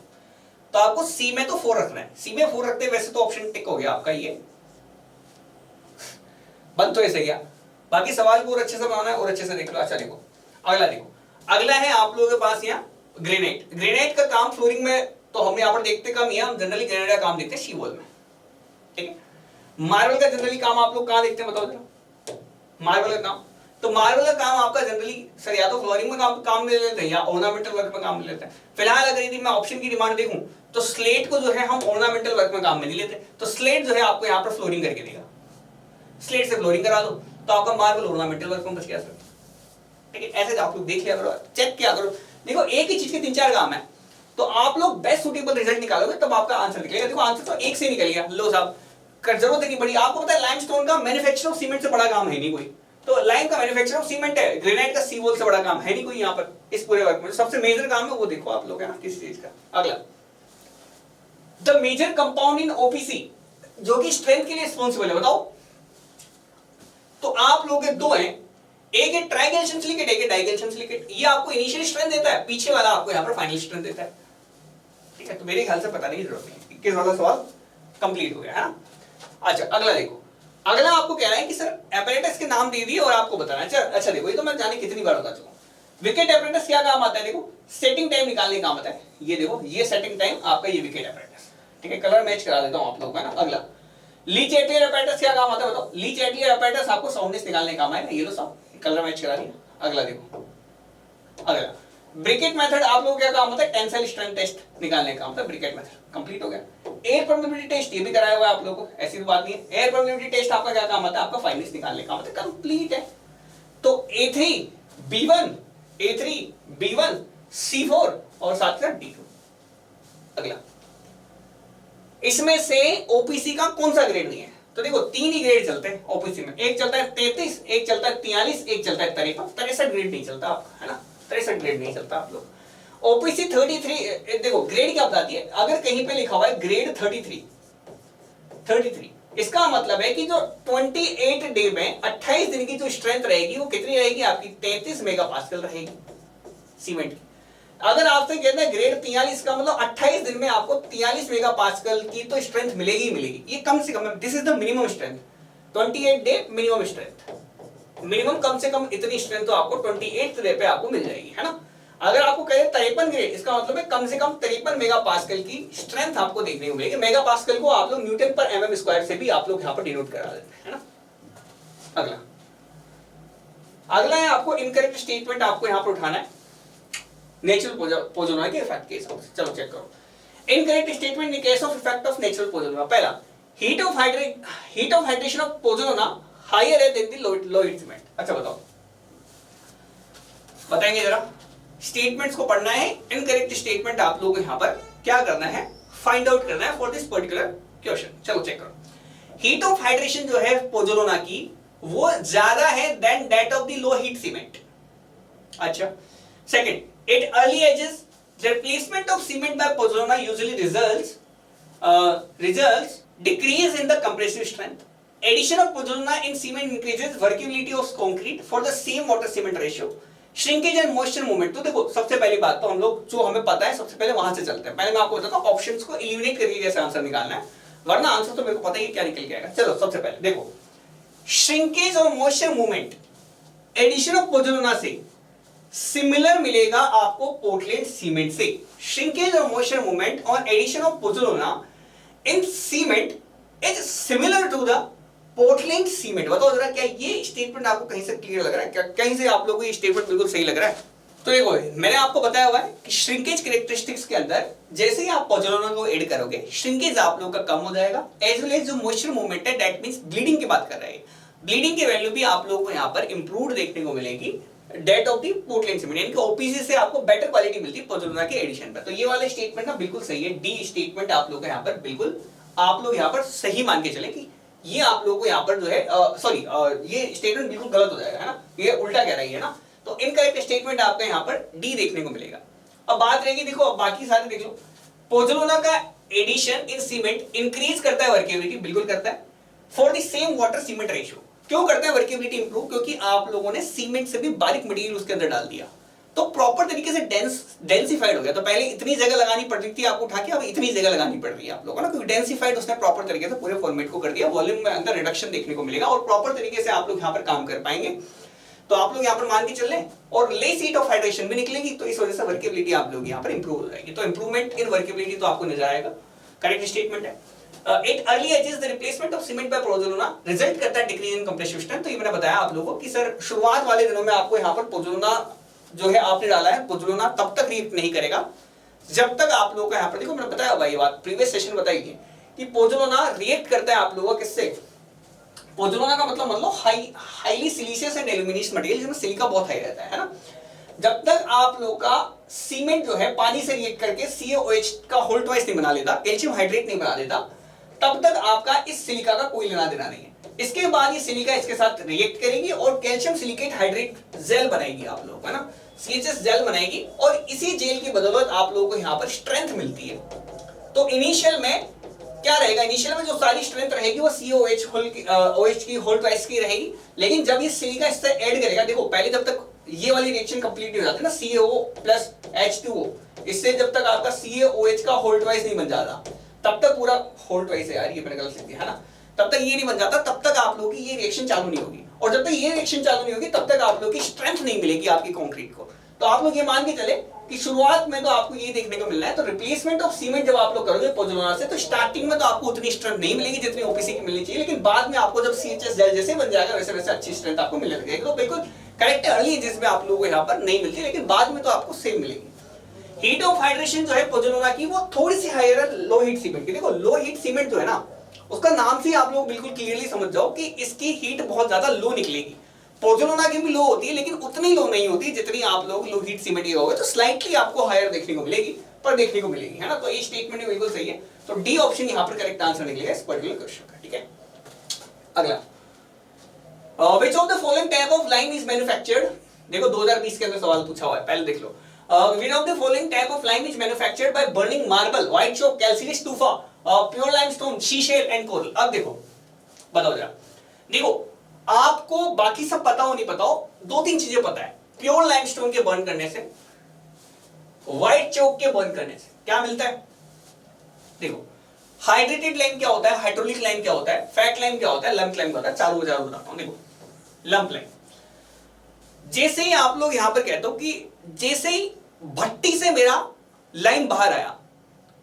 तो आपको सी में तो 4 रखना है, सी में 4 रखते हैं, वैसे तो ऑप्शन टिक हो गया आपका, ये बंद तो ऐसे गया। बाकी सवाल को और अच्छे से बनाना है और अच्छे से देख लो। अच्छा देखो अगला है आप लोगों के पास यहाँ ग्रेनाइट का काम फ्लोरिंग में तो हम यहाँ पर देखते कम ही है, हम जनरली ग्रेनाइट का काम देखते हैं शी वॉल में, ठीक है। मार्बल का जनरली काम आप लोग कहाँ देखते हैं बताओ जरा, मार्बल का काम, तो मार्बल का काम आपका जनरली सर या तो फ्लोरिंग में काम ले लेते हैं या ऑर्नामेंटल वर्क में काम ले लेते हैं। फिलहाल अगर यदि मैं ऑप्शन की डिमांड देखूं तो स्लेट को जो है हम ऑर्नामेंटल वर्क में काम में नहीं लेते, तो स्लेट जो है आपको यहाँ पर फ्लोरिंग करके देगा, स्लेट से फ्लोरिंग करा दो तो आपका मार्बल ऑर्नामेंटल वर्क में बच गया सर, ठीक है। ऐसे आप लोग देख लिया करो, चेक किया करो। देखो एक ही चीज के 3-4 काम है, तो आप लोग बेस्ट सुटेबल रिजल्ट निकालोगे तब आपका आंसर निकलेगा। देखो आंसर तो एक से निकल गया, लो साहब जरूरत नहीं पड़ी। आपको पता है लाइमस्टोन का मैन्युफैक्चर ऑफ सीमेंट से बड़ा काम है नहीं कोई, तो लाइम का मैन्युफैक्चर ऑफ सीमेंट है, ग्रेनाइट का सी वॉल से बड़ा काम है नहीं कोई यहाँ पर इस पूरे वर्क में। सबसे मेजर काम है वो देखो आप लोग, है ना, किस चीज का। अगला the major compound in OPC जो कि स्ट्रेंथ के लिए रिस्पॉन्सिबल है, बताओ। तो आप लोग के दो हैं, एक है ट्राइगेल्शियम सिलिकेट, एक है डाइगेल्शियम सिलिकेट। ये आपको इनिशियल स्ट्रेंथ देता है, पीछे वाला आपको यहाँ पर फाइनल स्ट्रेंथ देता है, ठीक है। तो मेरे ख्याल से बताने की जरूरत नहीं, 21 वाला सवाल कंप्लीट हो गया है। अच्छा अगला देखो, अगला आपको कह रहा है कि सर एपरेटस के नाम दे दिए और आपको बताना है। अच्छा देखो ये तो मैं जाने कितनी बार बता चुका हूं। विकेट एपरेटस क्या काम आता है, देखो सेटिंग टाइम निकालने का काम आता है। ये देखो ये सेटिंग टाइम आपका, ये विकेट एपरेटस, ठीक है। कलर मैच करा देता हूं आप लोगों का ना। अगला लीच एटलियर एपरेटस क्या काम आता है बताओ। लीच एटलियर एपरेटस आपको साउंडनेस निकालने का काम आएगा, ये लो साहब कलर मैच करा दिया। अगला देखो, अगला ब्रिकेट मेथड आप लोगों को क्या काम होता है, टेंसाइल स्ट्रेंथ टेस्ट निकालने का मतलब ब्रिकेट मेथड कंप्लीट हो गया। एयर परमिबिलिटी टेस्ट ये भी कराया हुआ है आप लोगों को, ऐसी बात नहीं है। एयर परमिबिलिटी टेस्ट आपका क्या काम आता है, आपका फाइनेंस निकालने का मतलब कंप्लीट है। तो A3 B1 A3 B1 C4 और साथ साथ D2। अगला इसमें से ओपीसी का कौन सा ग्रेड नहीं है, तो देखो 3 ही ग्रेड चलते हैं ओपीसी में, एक चलता है 33, एक चलता है 43, एक चलता है 53। 63 ग्रेड नहीं चलता आपका, है ना, 63 ग्रेड नहीं चलता आप लोग। ओपीसी 33 देखो ग्रेड क्या बताती है, अगर कहीं पे लिखा हुआ है ग्रेड 33 इसका मतलब है कि जो 28 डे में 28 दिन की जो स्ट्रेंथ रहेगी वो कितनी रहेगी आपकी 33 मेगापास्कल रहेगी सीमेंट की। अगर आपसे कहते हैं ग्रेड 43 का मतलब 28 दिन में आपको 43 मेगापास्कल की तो स्ट्रेंथ मिलेगी मिलेगी, ये कम से कम, this is the minimum strength, 28 day minimum strength, minimum कम से कम इतनी स्ट्रेंथ तो आपको 28 डे पे आपको मिल जाएगी, है ना। अगर आपको कहे 53 ग्रेड, इसका मतलब है कम से कम 53 मेगापास्कल की स्ट्रेंथ आपको देखने को मिलेगी। मेगापास्कल को आप लोग न्यूटन पर एमएम स्क्वायर से भी आप लोग यहाँ पर डिनोट करा देते हैं, है ना। अगला अगला है आपको इनकरेक्ट स्टेटमेंट आपको यहाँ पर उठाना है नेचुरल पोजोनोवा के इफेक्ट के हिसाब से। चलो चेक करो incorrect statement in case of effect of natural pozzolana. पहला, heat of hydration of pozzolana higher है then the low heat cement. अच्छा बताओ, बताएंगे जरा, स्टेटमेंट्स को पढ़ना है, इनकरेक्ट स्टेटमेंट आप लोगों को यहां पर क्या करना है, फाइंड आउट करना है फॉर दिस पर्टिकुलर क्वेश्चन। चलो चेक करो, हीट ऑफ हाइड्रेशन जो है पोजोनोवा की वो ज्यादा है than that of the low heat cement. अच्छा, second, at early ages the replacement of cement by pozzolana usually results decrease in the compressive strength. Addition of pozzolana in cement increases workability of concrete for the same water cement ratio. Shrinkage and moisture movement। तो देखो सबसे पहली बात तो हम लोग जो हमें पता है सबसे पहले वहां से चलते हैं। पहले मैं आपको बताता हूं ऑप्शंस को एलिमिनेट करके कैसे आंसर निकालना है, वरना आंसर तो मेरे को पता ही क्या निकल के आएगा। चलो सबसे पहले देखो, श्रिंकेज और moisture movement addition of pozzolana से सिमिलर मिलेगा आपको पोर्टलैंड सीमेंट से। श्रिंकेज और मॉइस्चर मूवमेंट और addition of pozzolana in cement is similar to the Portland cement. बताओ जरा, क्या ये स्टेटमेंट आपको कहीं से क्लियर लग रहा है? क्या कहीं से आप लोगों को ये स्टेटमेंट बिल्कुल सही लग रहा है? तो देखो मैंने आपको बताया हुआ है कि श्रिंकेज कैरेक्टरिस्टिक्स के अंदर जैसे ही आप पोज़ोलाना को ऐड करोगे श्रिंकेज आप लोगों का कम हो जाएगा, एज वेल एज जो मॉइस्चर मूवमेंट है दैट मींस ब्लीडिंग की बात कर रहे हैं, ब्लीडिंग की वैल्यू भी आप लोगों को यहाँ पर इंप्रूव्ड देखने को मिलेगी that of the Portland cement, यानी कि ओपीसी से आपको बेटर क्वालिटी मिलती है पोज़ोलाना के एडिशन पर। तो ये वाला स्टेटमेंट ना बिल्कुल सही है, डी स्टेटमेंट आप लोग यहाँ पर बिल्कुल आप लोग यहाँ पर सही मान के चले कि ये आप लोगों को यहाँ पर जो है सॉरी ये स्टेटमेंट बिल्कुल गलत हो जाएगा, है ना, ये उल्टा कह रही है ना। तो इनकरेक्ट स्टेटमेंट आपका यहाँ पर डी देखने को मिलेगा। अब बात रहेगी, देखो अब बाकी सारे देख लो, पोज़ोलाना का एडिशन इन सीमेंट इंक्रीज करता है वर्केबिलिटी, बिल्कुल करता है, for the same water cement ratio. क्यों करते हैं वर्केबिलिटी इंप्रूव? क्योंकि आप लोगों ने सीमेंट से भी बारीक मटेरियल उसके अंदर डाल दिया, तो प्रॉपर तरीके से डेंसिफाइड हो गया। तो पहले इतनी जगह लगानी पड़ती थी आपको उठा के, अब इतनी जगह लगानी पड़ रही है आप लोगों को ना, क्योंकि डेंसिफाइड उसने प्रॉपर तरीके से पूरे फॉर्मेट को कर दिया, वॉल्यूम में अंदर रिडक्शन देखने को मिलेगा और प्रॉपर तरीके से आप लोग यहाँ पर काम कर पाएंगे। तो आप लोग यहाँ पर मान के चल रहे हैं और लेस हीट ऑफ हाइड्रेशन भी निकलेगी, तो इस वजह से वर्केबिलिटी आप लोग यहाँ पर इंप्रूव हो जाएगी। तो इंप्रूवमेंट इन वर्केबिलिटी तो आपको नजर आएगा, करेक्ट स्टेटमेंट है। At early ages the replacement of cement by pozzolana result करता है डिक्रीज इन कंप्रेसिव स्ट्रेंथ। तो ये मैंने बताया आप लोगों को कि सर शुरुआत वाले दिनों में आपको यहाँ पर पोज़ोलाना जो है आपने डाला है, पोज़ोलाना तब तक रिएक्ट नहीं करेगा जब तक आप लोगों को यहाँ पर, देखो मैंने बताया भाई ये बात प्रीवियस सेशन बताई थी कि पोज़ोलाना रिएक्ट करता है आप लोगों को किससे, पोज़ोलाना का मतलब हाईली सिलिशियस एंड एल्यूमिनियस मटेरियल जिसमें सिलिका बहुत हाई रहता है ना। जब तक आप लोग का सीमेंट जो है पानी से रिएक्ट करके CaOH का होल ट्वाइस नहीं बना लेता, कैल्शियम हाइड्रेट नहीं बना देता, तब तक आपका इस सिलिका का कोई लेना देना नहीं है। इसके बाद ये सिलिका इसके साथ रिएक्ट करेगी और कैल्शियम सिलिकेट हाइड्रेट जेल बनाएगी आप लोगों को, है ना, CHS जेल बनाएगी और इसी जेल की बदौलत आप लोगों को यहाँ पर स्ट्रेंथ मिलती है। तो इनिशियल में क्या रहेगा, इनिशियल में जो सारी स्ट्रेंथ रहेगी वो CaOH की होल ट्वाइस की रहेगी, लेकिन जब ये सिलिका इससे ऐड करेगा, देखो पहले जब तक ये वाली रिएक्शन कंप्लीट हो जाती है ना, CaO प्लस H2O, इससे जब तक आपका CaOH का होल ट्वाइस नहीं बन जाता तब तक पूरा होल ट्वाइस है यार, ये मैंने गलत लिख दिया है ना, तब तक ये नहीं बन जाता, तब तक आप लोगों की ये रिएक्शन चालू नहीं होगी, और जब तक ये रिएक्शन चालू नहीं होगी तब तक आप लोगों की स्ट्रेंथ नहीं मिलेगी आपकी कंक्रीट को। तो आप लोग ये मान के चले कि शुरुआत में तो आपको ये देखने को मिलना है, तो रिप्लेसमेंट ऑफ सीमेंट जब आप लोग करोगे पोज़ोलाना से, तो स्टार्टिंग में तो आपको उतनी स्ट्रेंथ नहीं मिलेगी जितनी ओपीसी की मिलनी चाहिए, लेकिन बाद में आपको जब CHS जेल जैसे बन जाएगा वैसे वैसे अच्छी स्ट्रेंथ आपको मिलने लगेगी। तो बिल्कुल करेक्ट, अर्ली एजेस में आप लोगों को यहाँ पर नहीं मिलती, लेकिन बाद में तो आपको सेम मिलेगी। हीट ऑफ हाइड्रेशन जो है पोज़ोलाना की वो थोड़ी सी हायर है लो हीट सीमेंट की। देखो लो हीट सीमेंट जो है ना, उसका नाम से आप लोग बिल्कुल क्लियरली समझ जाओ कि इसकी हीट बहुत ज्यादा लो निकलेगी। पोज़ोलाना की भी लो होती है लेकिन उतनी लो नहीं होती जितनी आप लोग लो हीट सीमेंट की होगी, तो स्लाइटली आपको हायर देखने को मिलेगी, पर देखने को मिलेगी, है ना। तो ये स्टेटमेंट बिल्कुल सही है, तो डी ऑप्शन यहाँ पर करेक्ट आंसर निकलेगा इस पर्टिकुलर क्वेश्चन का, ठीक है। अगला, which of the following type of lime is manufactured, देखो 2020 के अंदर सवाल पूछा हुआ है, पहले देख लो। Which of the following type of lime is manufactured by burning marble, white chalk, calcareous tufa, pure limestone, seashell and coral। अब देखो बताओ जरा। देखो आपको बाकी सब पता हो नहीं पता हो, दो तीन चीजें पता है। प्योर लाइमस्टोन के बर्न करने से, व्हाइट चौक के बर्न करने से क्या मिलता है? देखो हाइड्रेटेड लाइम क्या होता है, हाइड्रोलिक लाइम क्या होता है, फैट लाइम क्या होता है, लम्प लाइम क्या होता है, चारों बताता हूं। देखो लम्प लाइम, जैसे ही आप लोग यहां पर कहते हो कि जैसे ही भट्टी से मेरा लाइम बाहर आया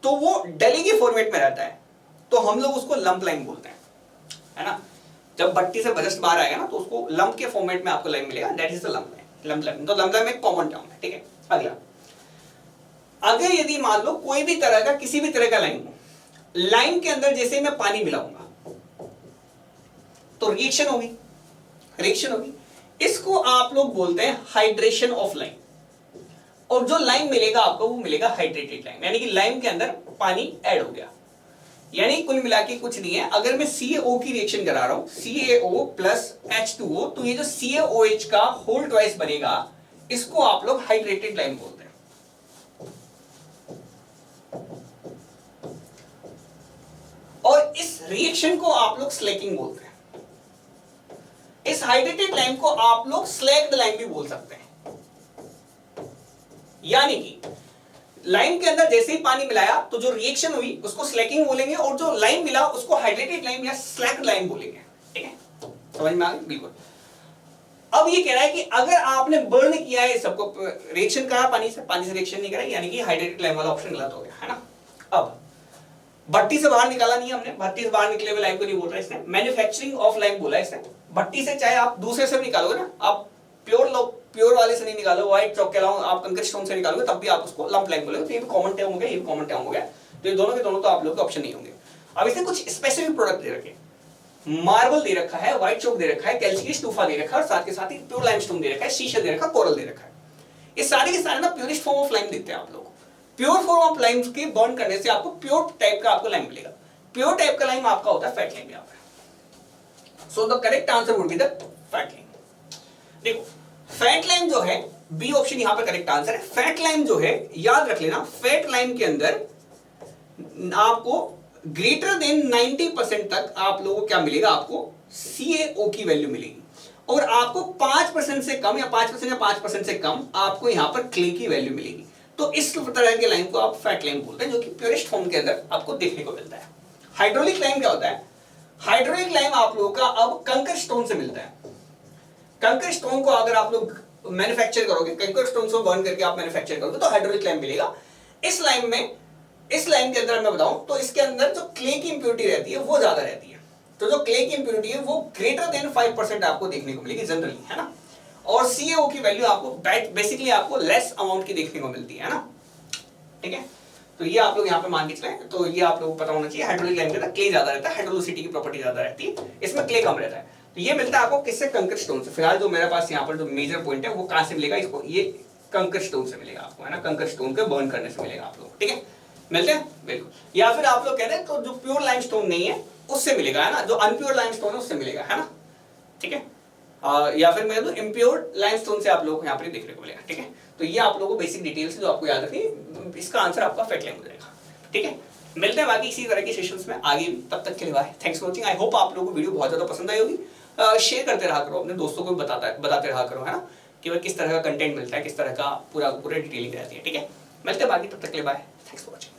तो वो डली के फॉर्मेट में रहता है, तो हम लोग उसको लम्प लाइम बोलते हैं, है ना। जब भट्टी से जस्ट बाहर आएगा ना तो उसको लम्प के फॉर्मेट में आपको लाइम मिलेगा, that is the lump lime. Lump lime तो लम्प लाइम एक कॉमन टर्म है, ठीक है। अगला, अगर यदि मान लो कोई भी तरह का किसी भी तरह का लाइम हो, लाइम के अंदर जैसे मैं पानी मिलाऊंगा तो रिएक्शन होगी, रिएक्शन होगी, इसको आप लोग बोलते हैं हाइड्रेशन ऑफ लाइम। और जो लाइम मिलेगा आपको वो मिलेगा हाइड्रेटेड लाइम, यानी कि लाइम के अंदर पानी ऐड हो गया। यानी कुल मिला के कुछ नहीं है, अगर मैं CaO की रिएक्शन करा रहा हूं, CaO प्लस H2O, तो ये जो CaOH का होल ट्वाइस बनेगा, इसको आप लोग हाइड्रेटेड लाइम बोलते हैं। और इस रिएक्शन को आप लोग स्लैकिंग बोलते हैं। इस हाइड्रेटेड लाइम को आप लोग स्लैक्ड लाइम भी बोल सकते हैं। यानी कि लाइम के अंदर जैसे ही पानी मिलाया तो जो रिएक्शन हुई उसको स्लैकिंग बोलेंगे, और जो लाइम मिला उसको हाइड्रेटेड लाइम या स्लैक्ड लाइम बोलेंगे, ठीक है। समझ में आ गई? बिल्कुल। अब ये कह रहा है कि अगर आपने बर्न किया है सबको, रिएक्शन करा पानी से रिएक्शन नहीं करा, यानी कि हाइड्रेटेड लाइम वाला ऑप्शन गलत हो गया, है ना। अब भट्टी से बाहर निकाला नहीं हमने, भट्टी से बाहर निकले हुए लाइम को नहीं बोल रहा इसने, मैन्युफैक्चरिंग ऑफ लाइम बोला इसने। भट्टी से चाहे आप दूसरे से भी निकालोगे ना, आप प्योर वाले से नहीं निकालो, व्हाइट चौक के अलावा आप कंक्रीट स्टोन से निकालोगे तब भी आप उसको लंप लाइम बोलोगे। तो ये भी कॉमन टर्म हो गया, ये भी कॉमन टर्म हो गया, तो ये दोनों के दोनों तो आप लोग के ऑप्शन नहीं होंगे। अब इसने कुछ स्पेसिफिक प्रोडक्ट दे रखे, मार्बल दे रखा है, व्हाइट चौक दे रखा है, कैल्शियस टूफा दे रखा है, और साथ के साथ ही प्योर लाइमस्टोन दे रखा है, शीशा दे रखा है, कोरल दे रखा है। ये सारे के सारे ना प्योरिस्ट फॉर्म ऑफ लाइम देते हैं आप लोग। प्योर फॉर्म ऑफ लाइम के बर्न करने से आपको प्योर टाइप का आपको लाइम मिलेगा। प्योर टाइप का लाइम आपका होता है फैट लाइम। यहाँ पर so the correct answer would be the fat lime. देखो फैट लाइम जो है, बी ऑप्शन यहां पर करेक्ट आंसर है। फैट लाइम जो है, याद रख लेना, फैट लाइम के अंदर आपको ग्रेटर देन 90% तक आप लोगों को क्या मिलेगा, आपको CaO की वैल्यू मिलेगी, और आपको 5% से कम या 5% से कम आपको यहां पर क्ले की वैल्यू मिलेगी। तो इस तरह के लाइम को आप फैट लाइम बोलते हैं, जो कि प्योरेस्ट फॉर्म के अंदर आपको देखने को मिलता है। हाइड्रोलिक लाइम क्या होता है? हाइड्रोलिक लाइम आप लोगों का अब कंकर स्टोन से मिलता है। कंकर स्टोन को अगर आप लोग मैन्युफैक्चर करोगे, कंकर स्टोन को बर्न करके आप मैन्युफैक्चर करोगे तो हाइड्रोलिक लाइम मिलेगा। इस लाइम के अंदर मैं बताऊं तो इसके अंदर जो क्ले की इंप्योरिटी रहती है वो ज्यादा रहती है। तो जो क्ले की इंप्योरिटी है वो ग्रेटर देन 5% आपको देखने को मिलेगी जनरली, है ना। और CaO की वैल्यू आपको बेसिकली आपको लेस अमाउंट की देखने को मिलती है ना, ठीक है। तो ये आप लोग यहाँ पे मान के चलें, तो ये आप लोगों को पता होना चाहिए। हाइड्रोलिक लाइम के अंदर क्ले ज्यादा रहता है, हाइड्रोलिसिटी की प्रॉपर्टी ज्यादा रहती है, इसमें क्ले कम रहता है। तो ये मिलता है आपको किससे? कंकर स्टोन से। फिलहाल जो मेरे पास यहाँ पर जो मेजर पॉइंट है वो कहां से मिलेगा इसको, ये कंकर स्टोन से मिलेगा आपको, है ना। कंकर स्टोन के बर्न करने से मिलेगा आप लोग, ठीक है। मिलते हैं बिल्कुल। या फिर आप लोग कह रहे हैं तो जो प्योर लाइमस्टोन नहीं है उससे मिलेगा, है ना, जो अनप्योर लाइमस्टोन है उससे मिलेगा, है ना, ठीक है। या फिर मैं तो इम्प्योर लाइमस्टोन से आप लोगों को यहाँ पर देखने को मिलेगा, ठीक है। तो ये आप लोगों को बेसिक डिटेल्स जो आपको याद रखनी, इसका आंसर आपका फैट लाइम हो जाएगा, ठीक है। मिलते हैं बाकी इसी तरह के सेशंस में आगे भी, तब तक के लिए bye, thanks for watching. I hope आप लोगों को वीडियो बहुत ज्यादा पसंद आई होगी। शेयर करते रहा करो, अपने दोस्तों को बताते रहा करो, है ना, कि भाई किस तरह का कंटेंट मिलता है, किस तरह का पूरा डिटेलिंग रहती है, ठीक है। मिलते हैं बाकी, तब तक के लिए बाय, थैंक्स फॉर वॉचिंग।